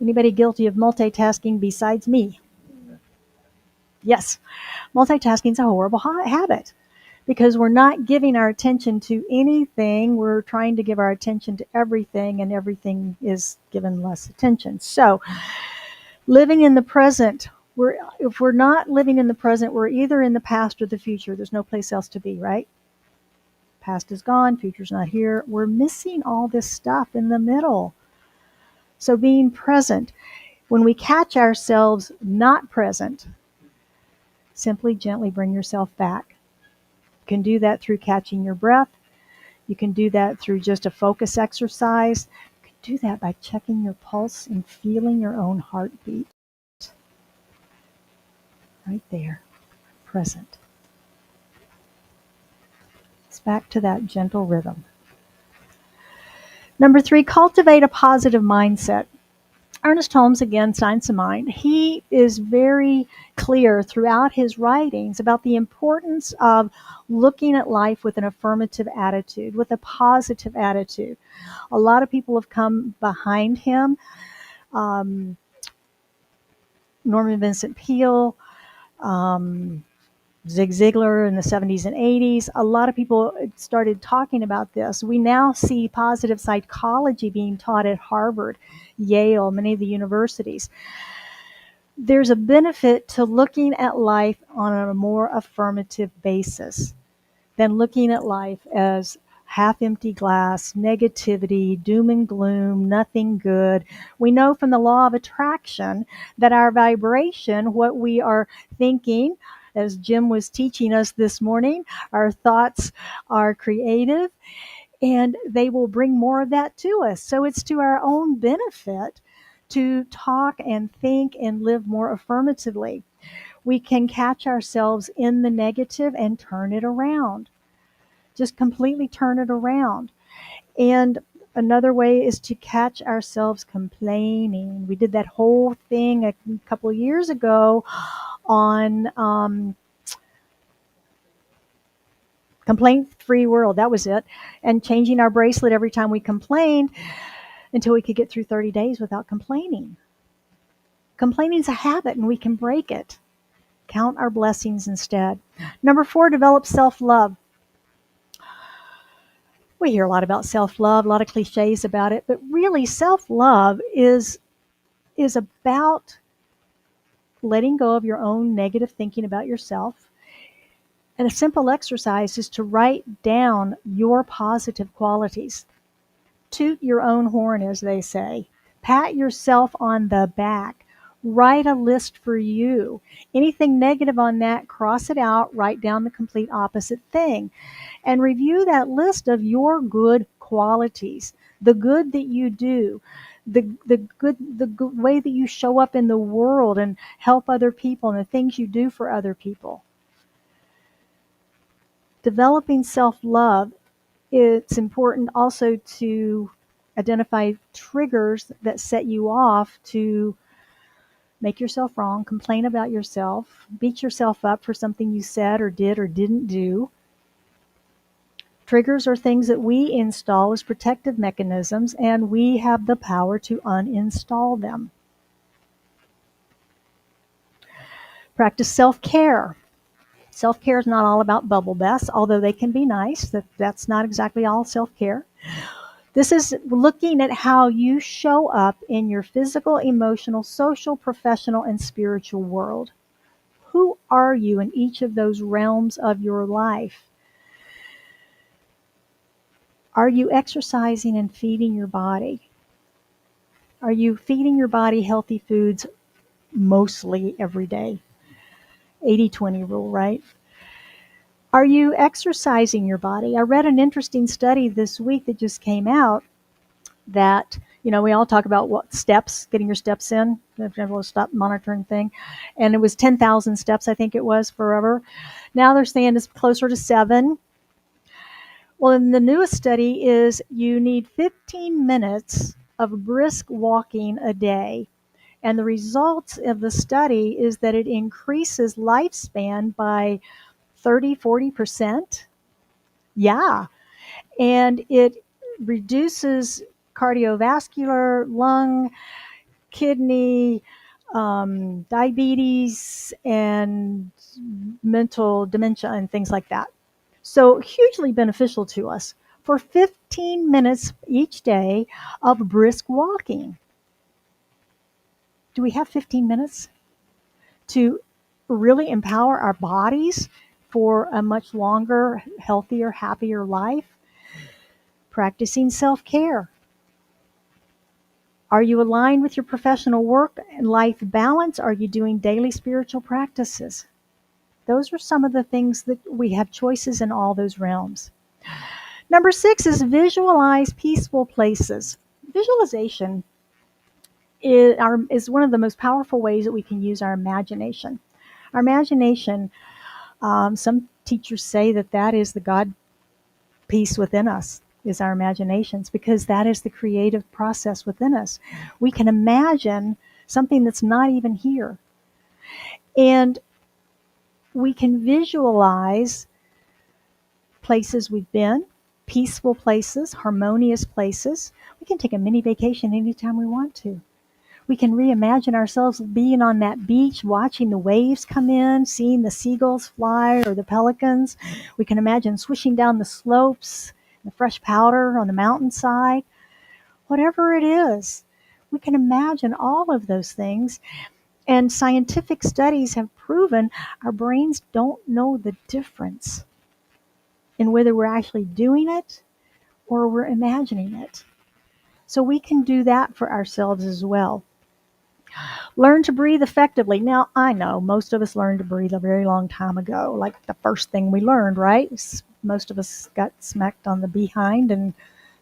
Anybody guilty of multitasking besides me? Yes, multitasking is a horrible habit because we're not giving our attention to anything. We're trying to give our attention to everything, and everything is given less attention. So, living in the present, if we're not living in the present, we're either in the past or the future. There's no place else to be, right? Past is gone, future's not here. We're missing all this stuff in the middle. So, being present. When we catch ourselves not present, simply gently bring yourself back. You can do that through catching your breath. You can do that through just a focus exercise. You can do that by checking your pulse and feeling your own heartbeat. Right there, present. It's back to that gentle rhythm. Number three, cultivate a positive mindset. Ernest Holmes, again, Science of Mind, he is very clear throughout his writings about the importance of looking at life with an affirmative attitude, with a positive attitude. A lot of people have come behind him. Norman Vincent Peale, Zig Ziglar in the 70s and 80s. A lot of people started talking about this. We now see positive psychology being taught at Harvard, Yale, many of the universities. There's a benefit to looking at life on a more affirmative basis than looking at life as half-empty glass, negativity, doom and gloom, nothing good. We know from the law of attraction that our vibration, what we are thinking, as Jim was teaching us this morning, our thoughts are creative and they will bring more of that to us. So it's to our own benefit to talk and think and live more affirmatively. We can catch ourselves in the negative and turn it around. Just completely turn it around. And another way is to catch ourselves complaining. We did that whole thing a couple of years ago on complaint-free world. That was it. And changing our bracelet every time we complained until we could get through 30 days without complaining. Complaining is a habit and we can break it. Count our blessings instead. Number four, develop self-love. We hear a lot about self-love, a lot of cliches about it, but really self-love is about letting go of your own negative thinking about yourself. And a simple exercise is to write down your positive qualities. Toot your own horn, as they say. Pat yourself on the back. Write a list for you. Anything negative on that, cross it out, write down the complete opposite thing. And review that list of your good qualities, the good that you do, the good way that you show up in the world and help other people and the things you do for other people. Developing self-love, it's important also to identify triggers that set you off to make yourself wrong, complain about yourself, beat yourself up for something you said or did or didn't do. Triggers are things that we install as protective mechanisms, and we have the power to uninstall them. Practice self-care. Self-care is not all about bubble baths, although they can be nice. That's not exactly all self-care. This is looking at how you show up in your physical, emotional, social, professional, and spiritual world. Who are you in each of those realms of your life? Are you exercising and feeding your body? Are you feeding your body healthy foods mostly every day? 80-20 rule, right? Are you exercising your body? I read an interesting study this week that just came out that, we all talk about what steps, getting your steps in, the stop monitoring thing. And it was 10,000 steps, I think it was, forever. Now they're saying it's closer to 7. Well, in the newest study is you need 15 minutes of brisk walking a day. And the results of the study is that it increases lifespan by 30-40%. Yeah. And it reduces cardiovascular, lung, kidney, diabetes, and mental dementia and things like that. So hugely beneficial to us for 15 minutes each day of brisk walking. Do we have 15 minutes to really empower our bodies for a much longer, healthier, happier life? Practicing self-care. Are you aligned with your professional work and life balance? Are you doing daily spiritual practices? Those are some of the things that we have choices in all those realms. Number 6 is visualize peaceful places. Visualization is one of the most powerful ways that we can use our imagination. Our imagination, some teachers say that is the God piece within us, is our imaginations, because that is the creative process within us. We can imagine something that's not even here. And we can visualize places we've been, peaceful places, harmonious places. We can take a mini vacation anytime we want to. We can reimagine ourselves being on that beach, watching the waves come in, seeing the seagulls fly or the pelicans. We can imagine swishing down the slopes, the fresh powder on the mountainside. Whatever it is, we can imagine all of those things. And scientific studies have proven our brains don't know the difference in whether we're actually doing it or we're imagining it. So we can do that for ourselves as well. Learn to breathe effectively. Now, I know most of us learned to breathe a very long time ago, like the first thing we learned, right? Most of us got smacked on the behind and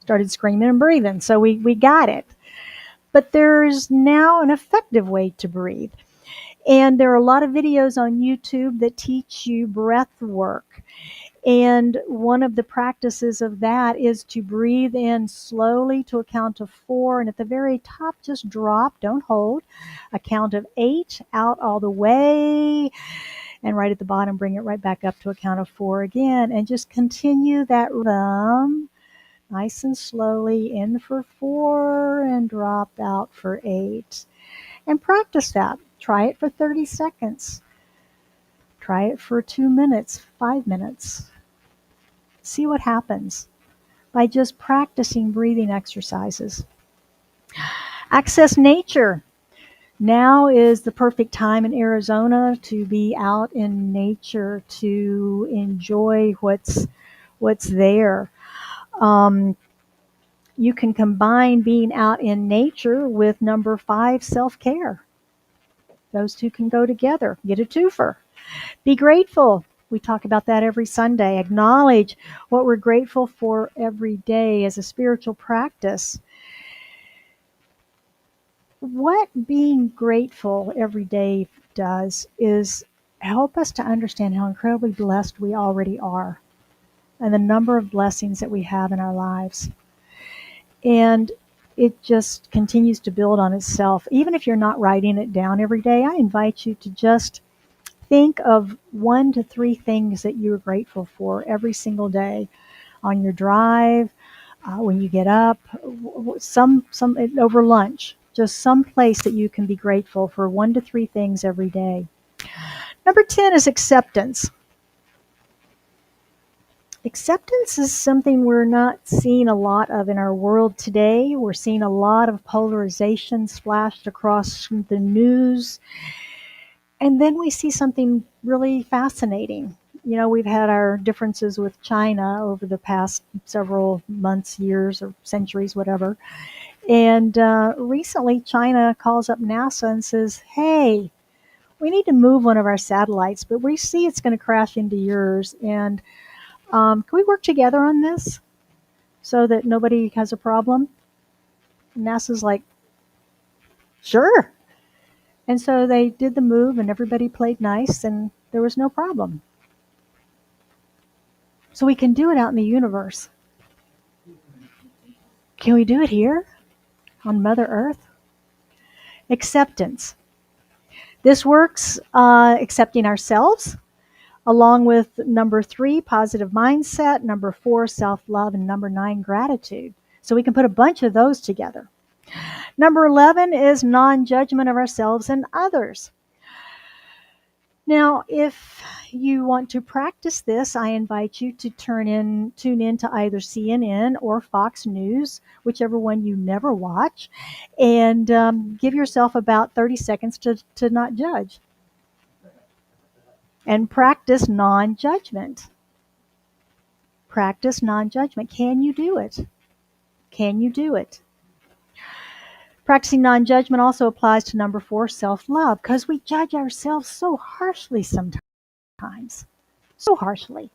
started screaming and breathing, so we got it. But there's now an effective way to breathe. And there are a lot of videos on YouTube that teach you breath work. And one of the practices of that is to breathe in slowly to a count of 4. And at the very top, just drop, don't hold. A count of 8, out all the way. And right at the bottom, bring it right back up to a count of 4 again. And just continue that rhythm nice and slowly, in for 4 and drop out for 8. And practice that. Try it for 30 seconds. Try it for 2 minutes, 5 minutes. See what happens by just practicing breathing exercises. Access nature. Now is the perfect time in Arizona to be out in nature, to enjoy what's there. You can combine being out in nature with number 5, self-care. Those two can go together. Get a twofer. Be grateful. We talk about that every Sunday. Acknowledge what we're grateful for every day as a spiritual practice. what being grateful every day does is help us to understand how incredibly blessed we already are and the number of blessings that we have in our lives. And it just continues to build on itself. Even if you're not writing it down every day, I invite you to just think of 1 to 3 things that you're grateful for every single day on your drive, when you get up, some over lunch, just some place that you can be grateful for 1 to 3 things every day. Number 10 is acceptance. Acceptance is something we're not seeing a lot of in our world today. We're seeing a lot of polarization splashed across the news. And then we see something really fascinating. You know, we've had our differences with China over the past several months, years, or centuries, whatever. And recently, China calls up NASA and says, hey, we need to move one of our satellites, but we see it's going to crash into yours. And can we work together on this so that nobody has a problem? And NASA's like, sure. And so they did the move, and everybody played nice, and there was no problem. So we can do it out in the universe. Can we do it here on Mother Earth? Acceptance. This works accepting ourselves, along with number 3, positive mindset, number 4, self-love, and number 9, gratitude. So we can put a bunch of those together. Number 11 is non-judgment of ourselves and others. Now, if you want to practice this, I invite you to tune in to either CNN or Fox News, whichever one you never watch, and give yourself about 30 seconds to not judge. And practice non-judgment. Practice non-judgment. Can you do it? Can you do it? Practicing non-judgment also applies to number 4, self-love, because we judge ourselves so harshly sometimes. So harshly.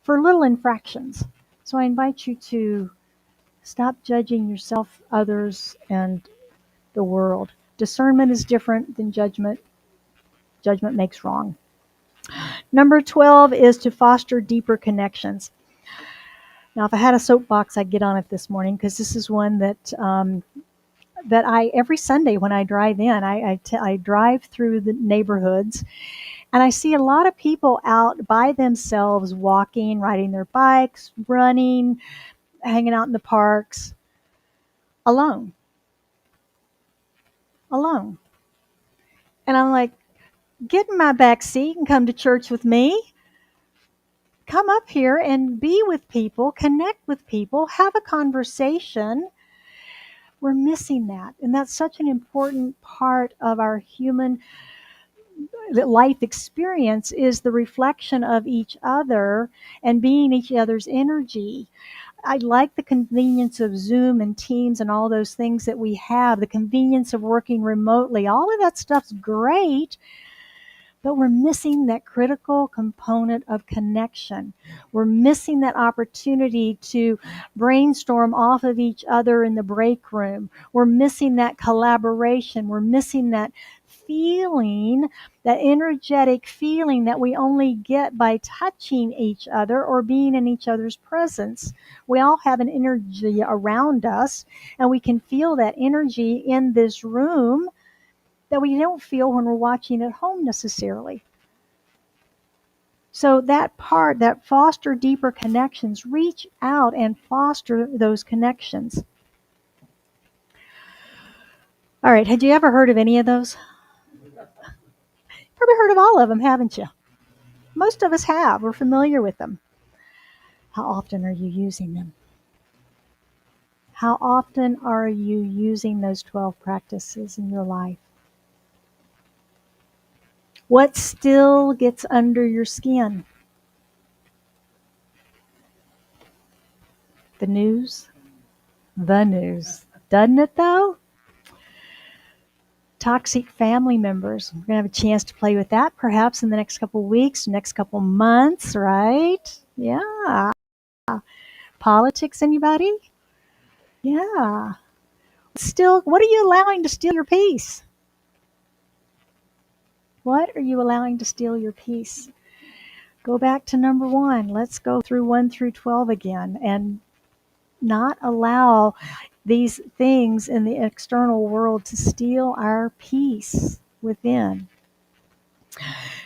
For little infractions. So I invite you to stop judging yourself, others, and the world. Discernment is different than judgment. Judgment makes wrong. Number 12 is to foster deeper connections. Now, if I had a soapbox, I'd get on it this morning, because this is one that I every Sunday when I drive in, I drive through the neighborhoods, and I see a lot of people out by themselves, walking, riding their bikes, running, hanging out in the parks, alone. Alone. And I'm like, get in my back seat and come to church with me. Come up here and be with people, connect with people, have a conversation. We're missing that. And that's such an important part of our human life experience, is the reflection of each other and being each other's energy. I like the convenience of Zoom and Teams and all those things that we have, the convenience of working remotely. All of that stuff's great, but we're missing that critical component of connection. We're missing that opportunity to brainstorm off of each other in the break room. We're missing that collaboration. We're missing that feeling, that energetic feeling that we only get by touching each other or being in each other's presence. We all have an energy around us, and we can feel that energy in this room that we don't feel when we're watching at home necessarily. So that part, that foster deeper connections, reach out and foster those connections. All right, had you ever heard of any of those? Probably heard of all of them, haven't you? Most of us have. We're familiar with them. How often are you using them? How often are you using those 12 practices in your life? What still gets under your skin? The news? The news. Doesn't it though? Toxic family members. We're going to have a chance to play with that perhaps in the next couple weeks, next couple months, right? Yeah. Politics, anybody? Yeah. What are you allowing to steal your peace? What are you allowing to steal your peace? Go back to number 1. Let's go through 1 through 12 again and not allow these things in the external world to steal our peace within.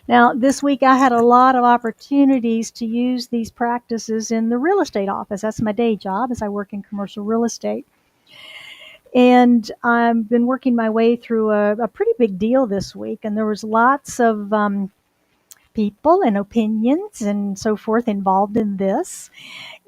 Now, this week I had a lot of opportunities to use these practices in the real estate office. That's my day job, as I work in commercial real estate. And I've been working my way through a pretty big deal this week, and there was lots of people and opinions and so forth involved in this.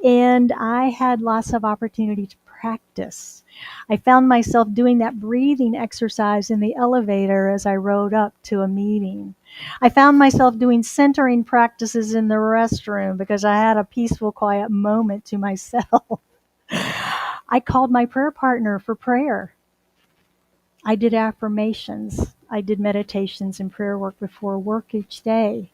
And I had lots of opportunity to practice. I found myself doing that breathing exercise in the elevator as I rode up to a meeting. I found myself doing centering practices in the restroom because I had a peaceful, quiet moment to myself. I called my prayer partner for prayer. I did affirmations. I did meditations and prayer work before work each day.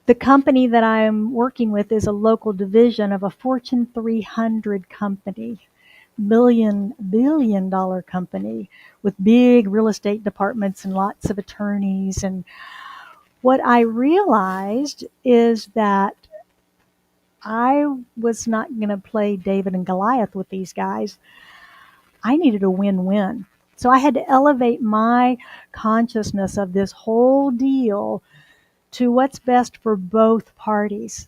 The company that I'm working with is a local division of a Fortune 300 company, billion dollar company with big real estate departments and lots of attorneys. And what I realized is that I was not going to play David and Goliath with these guys. I needed a win-win. So I had to elevate my consciousness of this whole deal to what's best for both parties.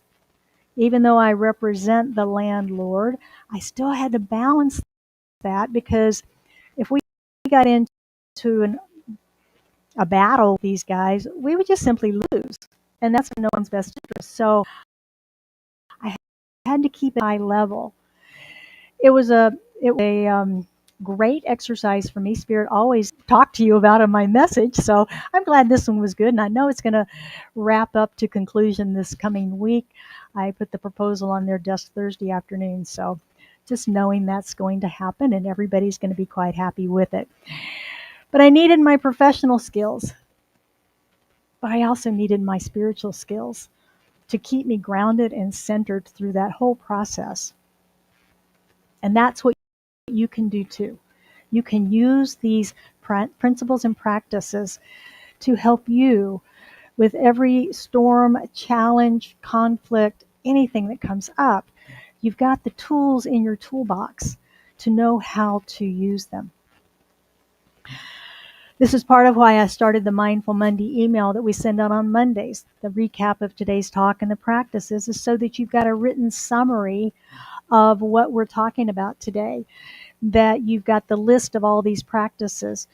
Even though I represent the landlord, I still had to balance that, because if we got into a battle with these guys, we would just simply lose. And that's in no one's best interest. So I had to keep it high level. It was a great exercise for me. Spirit always talked to you about in my message, so I'm glad this one was good, and I know it's going to wrap up to conclusion this coming week. I put the proposal on their desk Thursday afternoon, so just knowing that's going to happen and everybody's going to be quite happy with it. But I needed my professional skills, but I also needed my spiritual skills to keep me grounded and centered through that whole process. And that's what you can do too. You can use these principles and practices to help you with every storm, challenge, conflict, anything that comes up. You've got the tools in your toolbox to know how to use them. This is part of why I started the Mindful Monday email that we send out on Mondays. The recap of today's talk and the practices is so that you've got a written summary of what we're talking about today, that you've got the list of all these practices,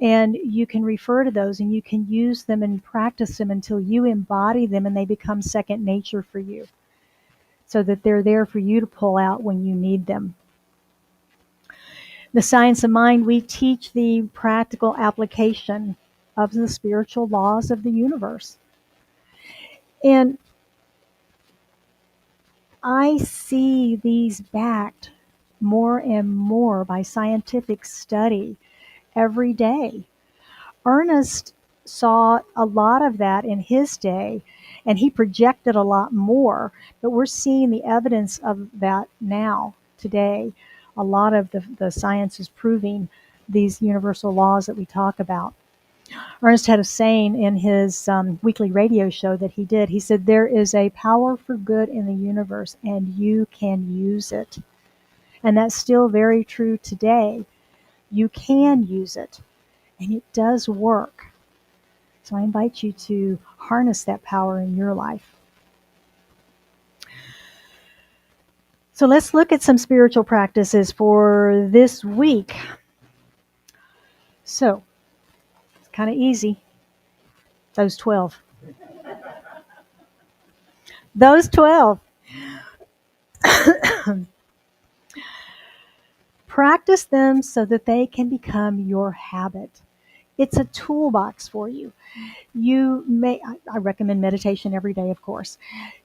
and you can refer to those and you can use them and practice them until you embody them and they become second nature for you, so that they're there for you to pull out when you need them. The Science of Mind, we teach the practical application of the spiritual laws of the universe. And I see these backed more and more by scientific study every day. Ernest saw a lot of that in his day, and he projected a lot more, but we're seeing the evidence of that now, today. A lot of the science is proving these universal laws that we talk about. Ernest had a saying in his weekly radio show that he did. He said, there is a power for good in the universe, and you can use it. And that's still very true today. You can use it, and it does work. So I invite you to harness that power in your life. So let's look at some spiritual practices for this week. So it's kind of easy. Those 12. Those 12. Practice them so that they can become your habit. It's a toolbox for you. I recommend meditation every day, of course.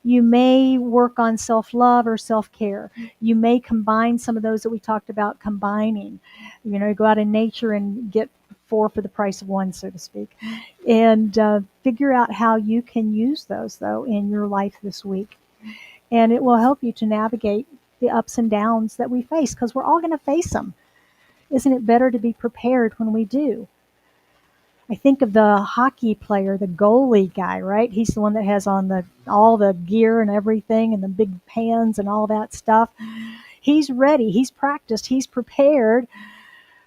You may work on self-love or self-care. You may combine some of those that we talked about combining. Go out in nature and get 4 for the price of 1, so to speak. And figure out how you can use those, though, in your life this week. And it will help you to navigate the ups and downs that we face, because we're all going to face them. Isn't it better to be prepared when we do? I think of the hockey player, the goalie guy, right? He's the one that has on all the gear and everything and the big pans and all that stuff. He's ready. He's practiced. He's prepared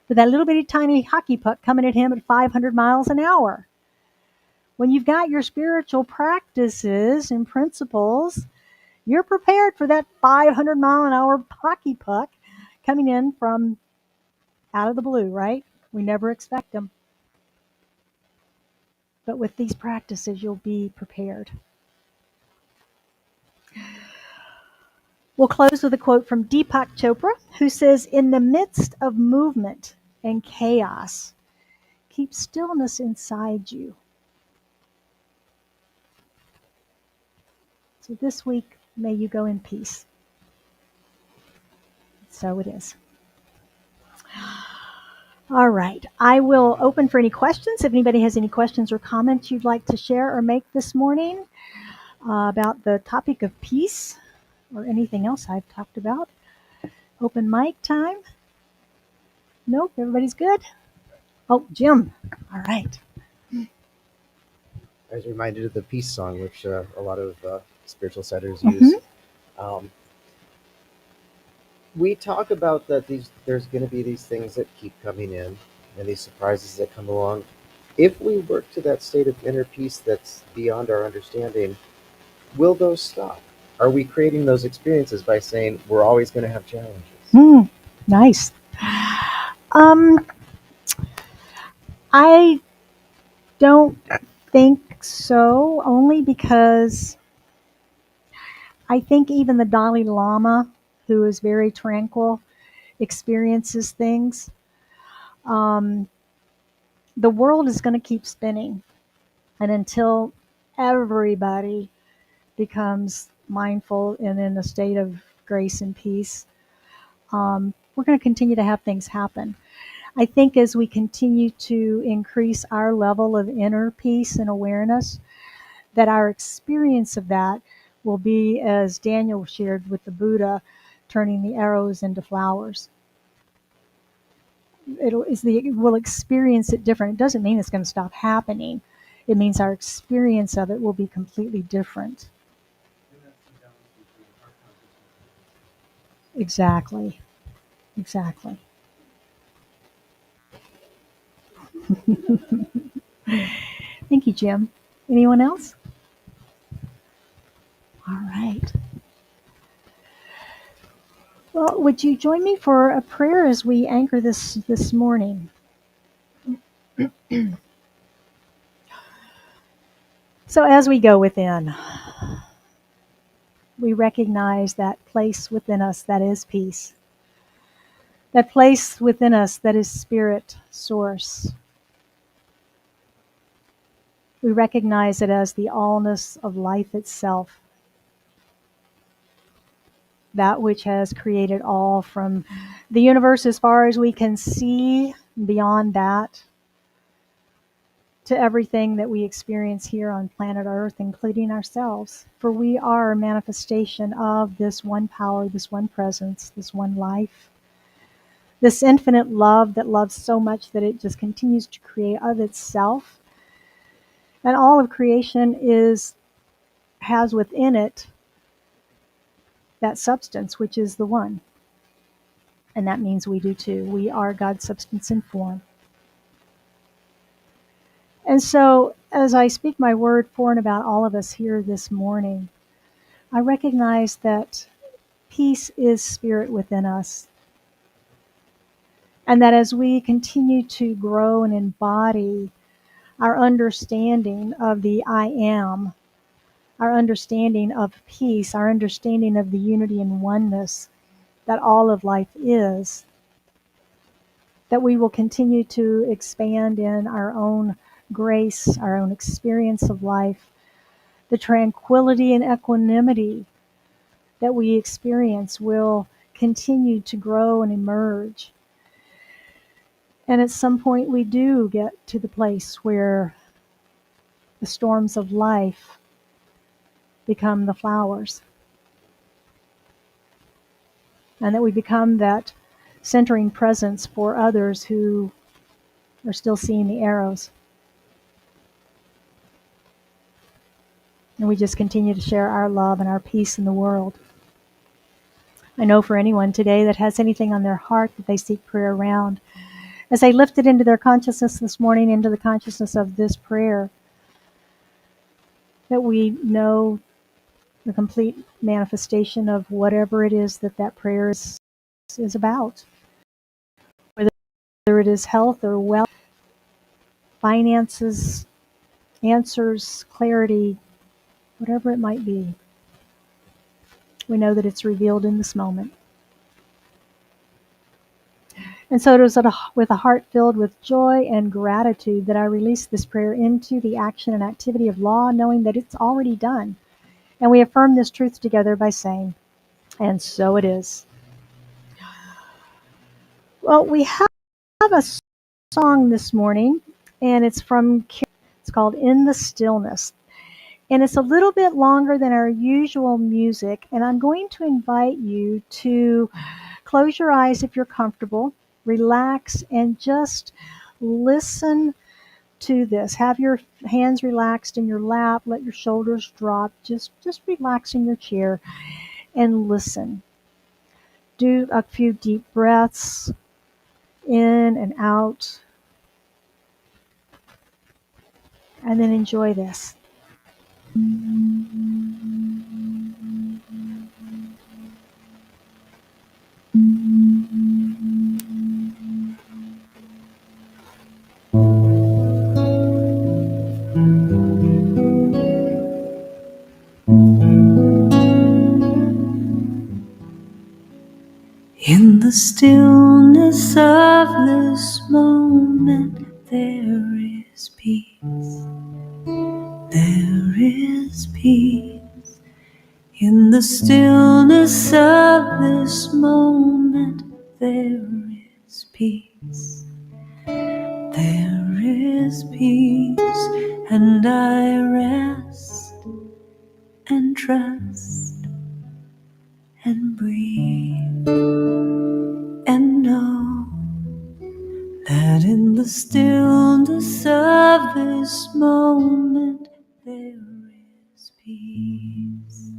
for that little bitty tiny hockey puck coming at him at 500 miles an hour. When you've got your spiritual practices and principles, you're prepared for that 500-mile-an-hour hockey puck coming in from out of the blue, right? We never expect them. But with these practices, you'll be prepared. We'll close with a quote from Deepak Chopra, who says, "In the midst of movement and chaos, keep stillness inside you." So this week, may you go in peace. So it is. All right. I will open for any questions. If anybody has any questions or comments you'd like to share or make this morning about the topic of peace or anything else I've talked about. Open mic time. Nope, everybody's good. Oh, Jim. All right. I was reminded of the peace song, which a lot of spiritual setters use. We talk about that there's going to be these things that keep coming in and these surprises that come along. If we work to that state of inner peace that's beyond our understanding, will those stop? Are we creating those experiences by saying we're always going to have challenges? Nice. I don't think so, only because I think even the Dalai Lama, who is very tranquil, experiences things. The world is going to keep spinning. And until everybody becomes mindful and in a state of grace and peace, we're going to continue to have things happen. I think as we continue to increase our level of inner peace and awareness, that our experience of that will be, as Daniel shared with the Buddha, turning the arrows into flowers. We'll experience it different. It doesn't mean it's going to stop happening. It means our experience of it will be completely different. Exactly. Exactly. Thank you, Jim. Anyone else? All right. Well, would you join me for a prayer as we anchor this morning? So as we go within, we recognize that place within us that is peace. That place within us that is spirit source. We recognize it as the allness of life itself. That which has created all, from the universe as far as we can see, beyond that, to everything that we experience here on planet Earth, including ourselves. For we are a manifestation of this one power, this one presence, this one life, this infinite love that loves so much that it just continues to create of itself. And all of creation has within it that substance, which is the one. And that means we do too. We are God's substance and form. And so, as I speak my word for and about all of us here this morning, I recognize that peace is spirit within us. And that as we continue to grow and embody our understanding of the I am, our understanding of peace, our understanding of the unity and oneness that all of life is, that we will continue to expand in our own grace, our own experience of life, the tranquility and equanimity that we experience will continue to grow and emerge. And at some point we do get to the place where the storms of life become the flowers. And that we become that centering presence for others who are still seeing the arrows. And we just continue to share our love and our peace in the world. I know for anyone today that has anything on their heart that they seek prayer around, as they lift it into their consciousness this morning, into the consciousness of this prayer, that we know the complete manifestation of whatever it is that that prayer is about. Whether it is health or wealth, finances, answers, clarity, whatever it might be. We know that it's revealed in this moment. And so it is with a heart filled with joy and gratitude that I release this prayer into the action and activity of law, knowing that it's already done. And we affirm this truth together by saying, and so it is. Well, we have a song this morning, and it's it's called In the Stillness. And it's a little bit longer than our usual music, and I'm going to invite you to close your eyes if you're comfortable, relax, and just listen to this. Have your hands relaxed in your lap, let your shoulders drop, just relax in your chair and listen. Do a few deep breaths in and out, and then enjoy this. In the stillness of this moment, there is peace. There is peace. In the stillness of this moment, there is peace. There is peace, and I rest and trust and breathe and know that in the stillness of this moment there is peace.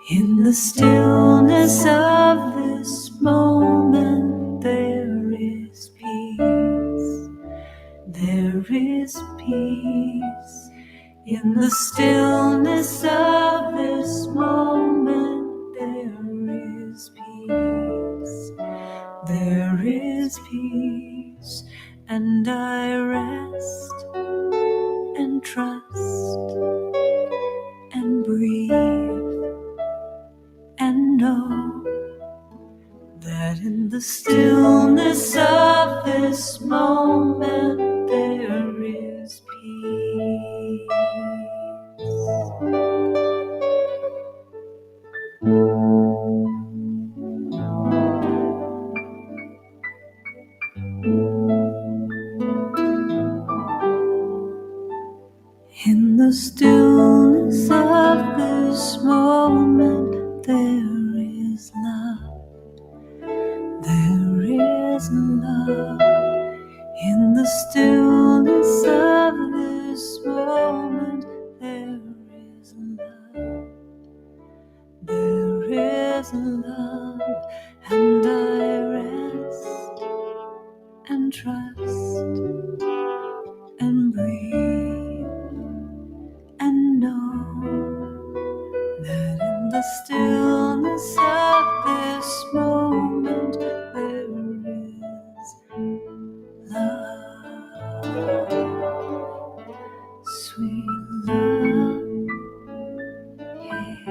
In the stillness of this moment there is peace. There is peace. In the stillness of this moment there is peace. There is peace, and I rest and trust and breathe and know that in the stillness of this moment there is peace. In the stillness of this moment there is love. There is love. In the stillness of this moment there is love. There is love, and I rest and trust and breathe and know that in the stillness of this moment there is love, sweet love, yeah,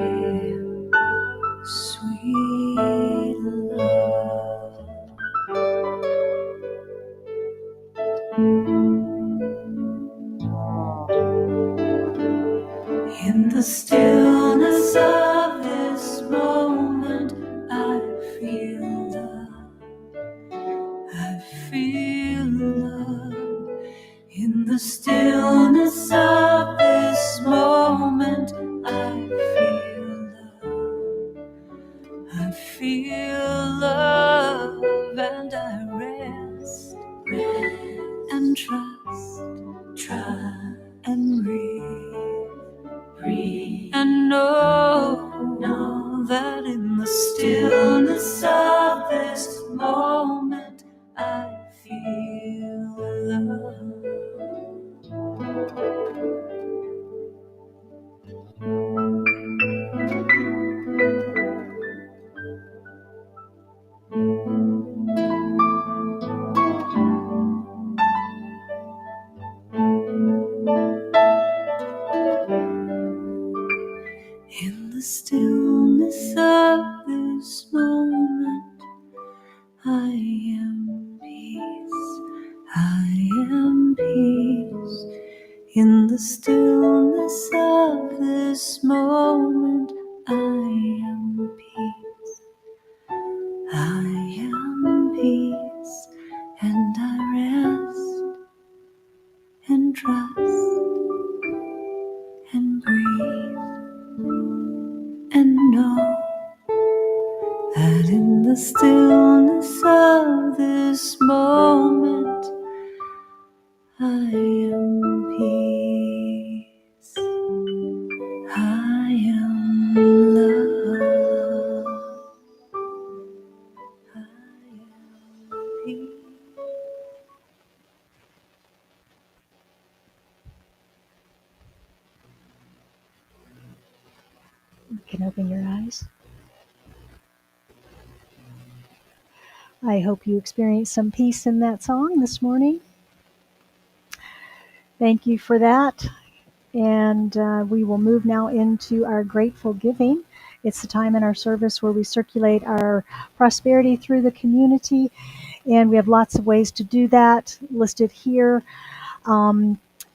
sweet love. In the stillness of this moment feel love, and I rest and trust, and breathe, and know that in the stillness of this moment I feel love. In the stillness of this moment, I am peace. I am peace. In the stillness of this moment, I am peace. I am peace, and I rest and trust and breathe and know that in the stillness of this moment I am peace. I am love. I am peace. You can open your eyes. I hope you experienced some peace in that song this morning. Thank you for that. And we will move now into our grateful giving. It's the time in our service where we circulate our prosperity through the community, and we have lots of ways to do that listed here.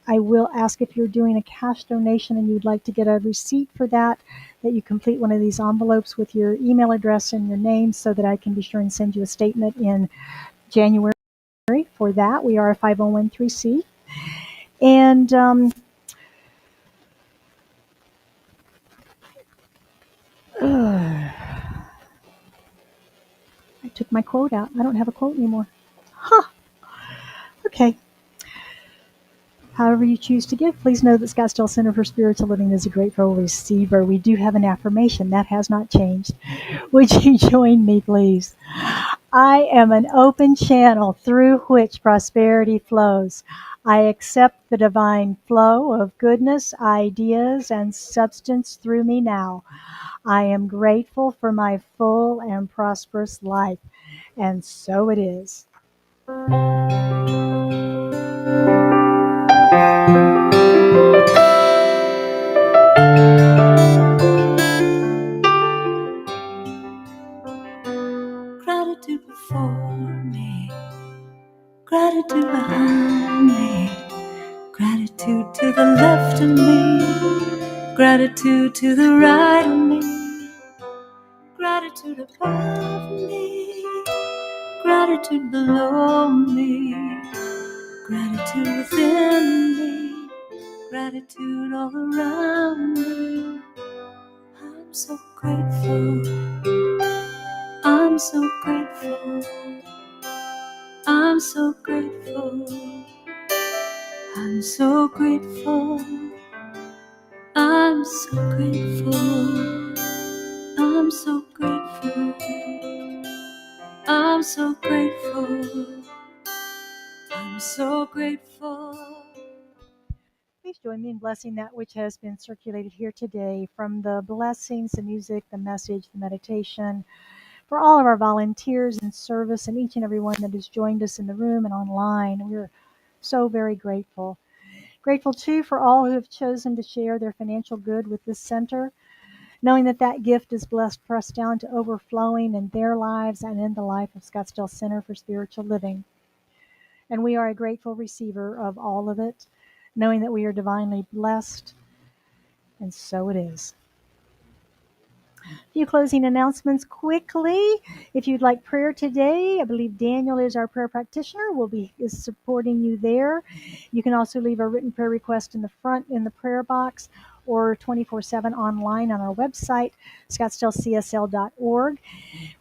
I will ask if you're doing a cash donation and you'd like to get a receipt for that, that you complete one of these envelopes with your email address and your name so that I can be sure and send you a statement in January for that. We are a 501c. And I took my quote out. I don't have a quote anymore. Huh. Okay. However you choose to give, please know that Scottsdale Center for Spiritual Living is a grateful receiver. We do have an affirmation. That has not changed. Would you join me, please? I am an open channel through which prosperity flows. I accept the divine flow of goodness, ideas, and substance through me now. I am grateful for my full and prosperous life. And so it is. Gratitude before me, gratitude behind me, gratitude to the left of me, gratitude to the right of me, gratitude above me, gratitude below me, gratitude within me, gratitude all around me. I'm so grateful, I'm so grateful, I'm so grateful, I'm so grateful, I'm so grateful, I'm so grateful, I'm so grateful, I'm so grateful. Please join me in blessing that which has been circulated here today, from the blessings, the music, the message, the meditation, for all of our volunteers in service and each and every one that has joined us in the room and online. We're so very grateful. Grateful too for all who have chosen to share their financial good with this center, knowing that that gift is blessed, pressed down to overflowing in their lives and in the life of Scottsdale Center for Spiritual Living. And we are a grateful receiver of all of it, knowing that we are divinely blessed, and so it is. A few closing announcements quickly. If you'd like prayer today, I believe Daniel is our prayer practitioner, is supporting you there. You can also leave a written prayer request in the front in the prayer box, or 24/7 online on our website, scottsdalecsl.org.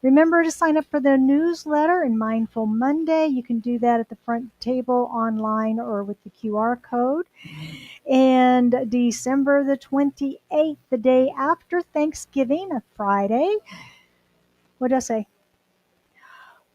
Remember to sign up for the newsletter and Mindful Monday. You can do that at the front table online or with the QR code. And December the 28th, the day after Thanksgiving, a Friday. What did I say?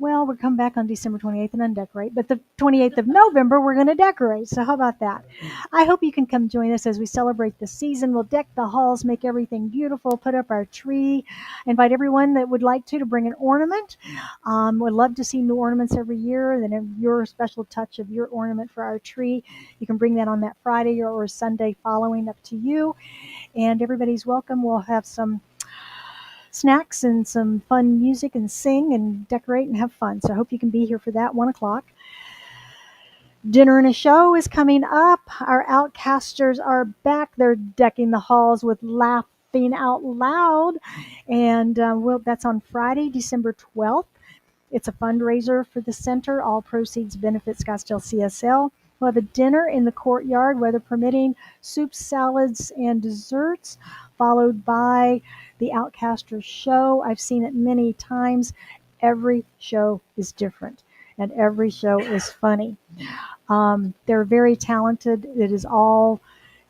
Well, we'll come back on December 28th and undecorate, but the 28th of November, we're going to decorate. So, how about that? I hope you can come join us as we celebrate the season. We'll deck the halls, make everything beautiful, put up our tree, invite everyone that would like to bring an ornament. We'd love to see new ornaments every year. Then, your special touch of your ornament for our tree, you can bring that on that Friday or Sunday following, up to you. And everybody's welcome. We'll have some snacks and some fun music and sing and decorate and have fun. So I hope you can be here for that, 1 o'clock. Dinner and a show is coming up. Our Outcasters are back. They're decking the halls with laughing out loud. And that's on Friday, December 12th. It's a fundraiser for the center. All proceeds benefit Scottsdale CSL. We'll have a dinner in the courtyard, weather permitting, soups, salads, and desserts, followed by the Outcasters show. I've seen it many times. Every show is different, and every show is funny. They're very talented. It is all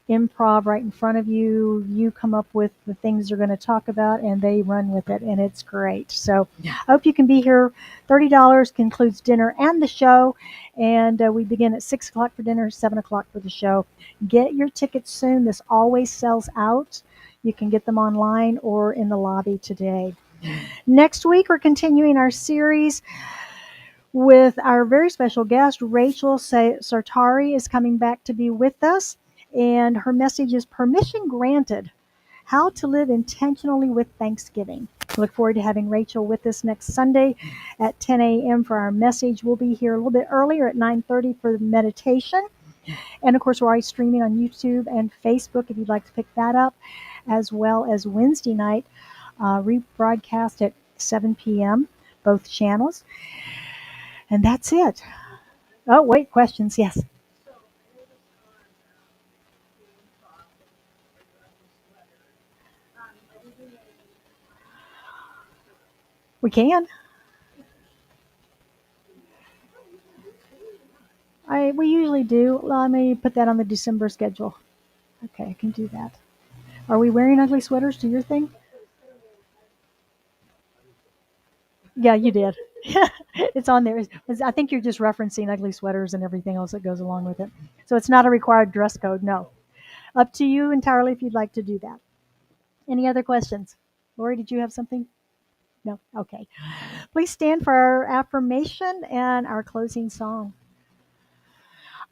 improv right in front of you. You come up with the things you're going to talk about, and they run with it, and it's great. So I hope you can be here. $30 includes dinner and the show, and we begin at 6 o'clock for dinner, 7 o'clock for the show. Get your tickets soon. This always sells out. You can get them online or in the lobby today. Next week, we're continuing our series with our very special guest. Rachel Sartari is coming back to be with us, and her message is Permission Granted: How to Live Intentionally with Thanksgiving. Look forward to having Rachel with us next Sunday at 10 a.m. for our message. We'll be here a little bit earlier at 9:30 for the meditation. And of course, we're always streaming on YouTube and Facebook if you'd like to pick that up, as well as Wednesday night rebroadcast at 7 p.m., both channels. And that's it. Oh, wait, questions? Yes. We can. We usually do. Let me put that on the December schedule. Okay, I can do that. Are we wearing ugly sweaters to your thing? Yeah, you did. It's on there. I think you're just referencing ugly sweaters and everything else that goes along with it. So it's not a required dress code, no. Up to you entirely if you'd like to do that. Any other questions? Lori, did you have something? No? Okay. Please stand for our affirmation and our closing song.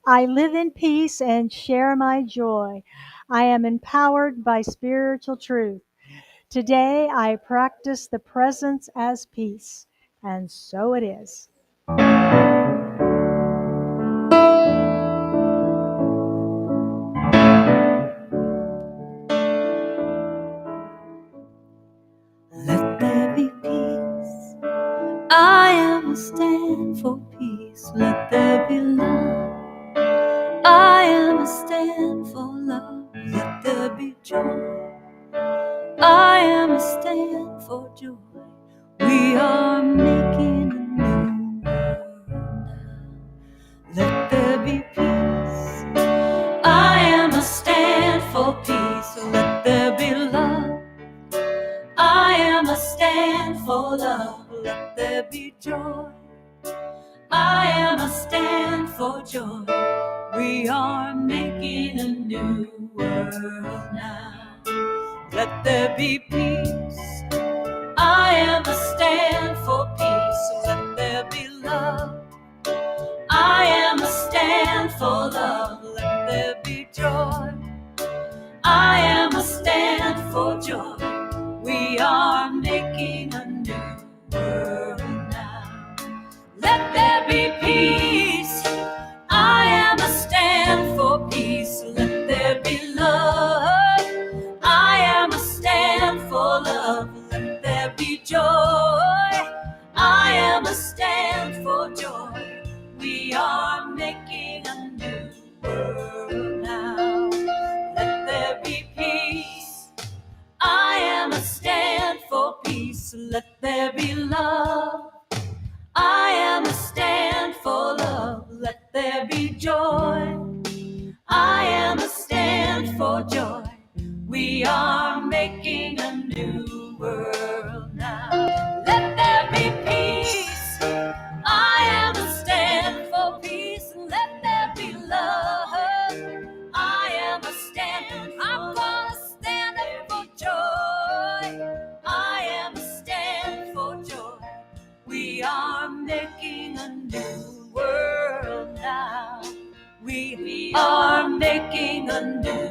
I live in peace and share my joy. I am empowered by spiritual truth. Today I practice the presence as peace, and so it is. Let there be peace. I am a stand for peace. Let there be love. I am a stand for love. Let there be joy. I am a stand for joy. We are making a new world now. Let there be peace. I am a stand for peace. Let there be love. I am a stand for love. Let there be joy. I am a stand for joy. We are making a new world now. Let there be peace. I am a stand for peace. Let there be love. I am a stand for love. Let there be joy. I am a stand for joy. We are making a new world now. Let there be peace. I am a stand for peace. Let there be love. I am a stand for love. Let there be joy. joy. I am a stand for joy. We are making a new world now. Let there be peace. I am a stand for peace. Let there be love. I am a stand. I'm gonna stand up for joy. I am a stand for joy. We are making a new world now. We are making a new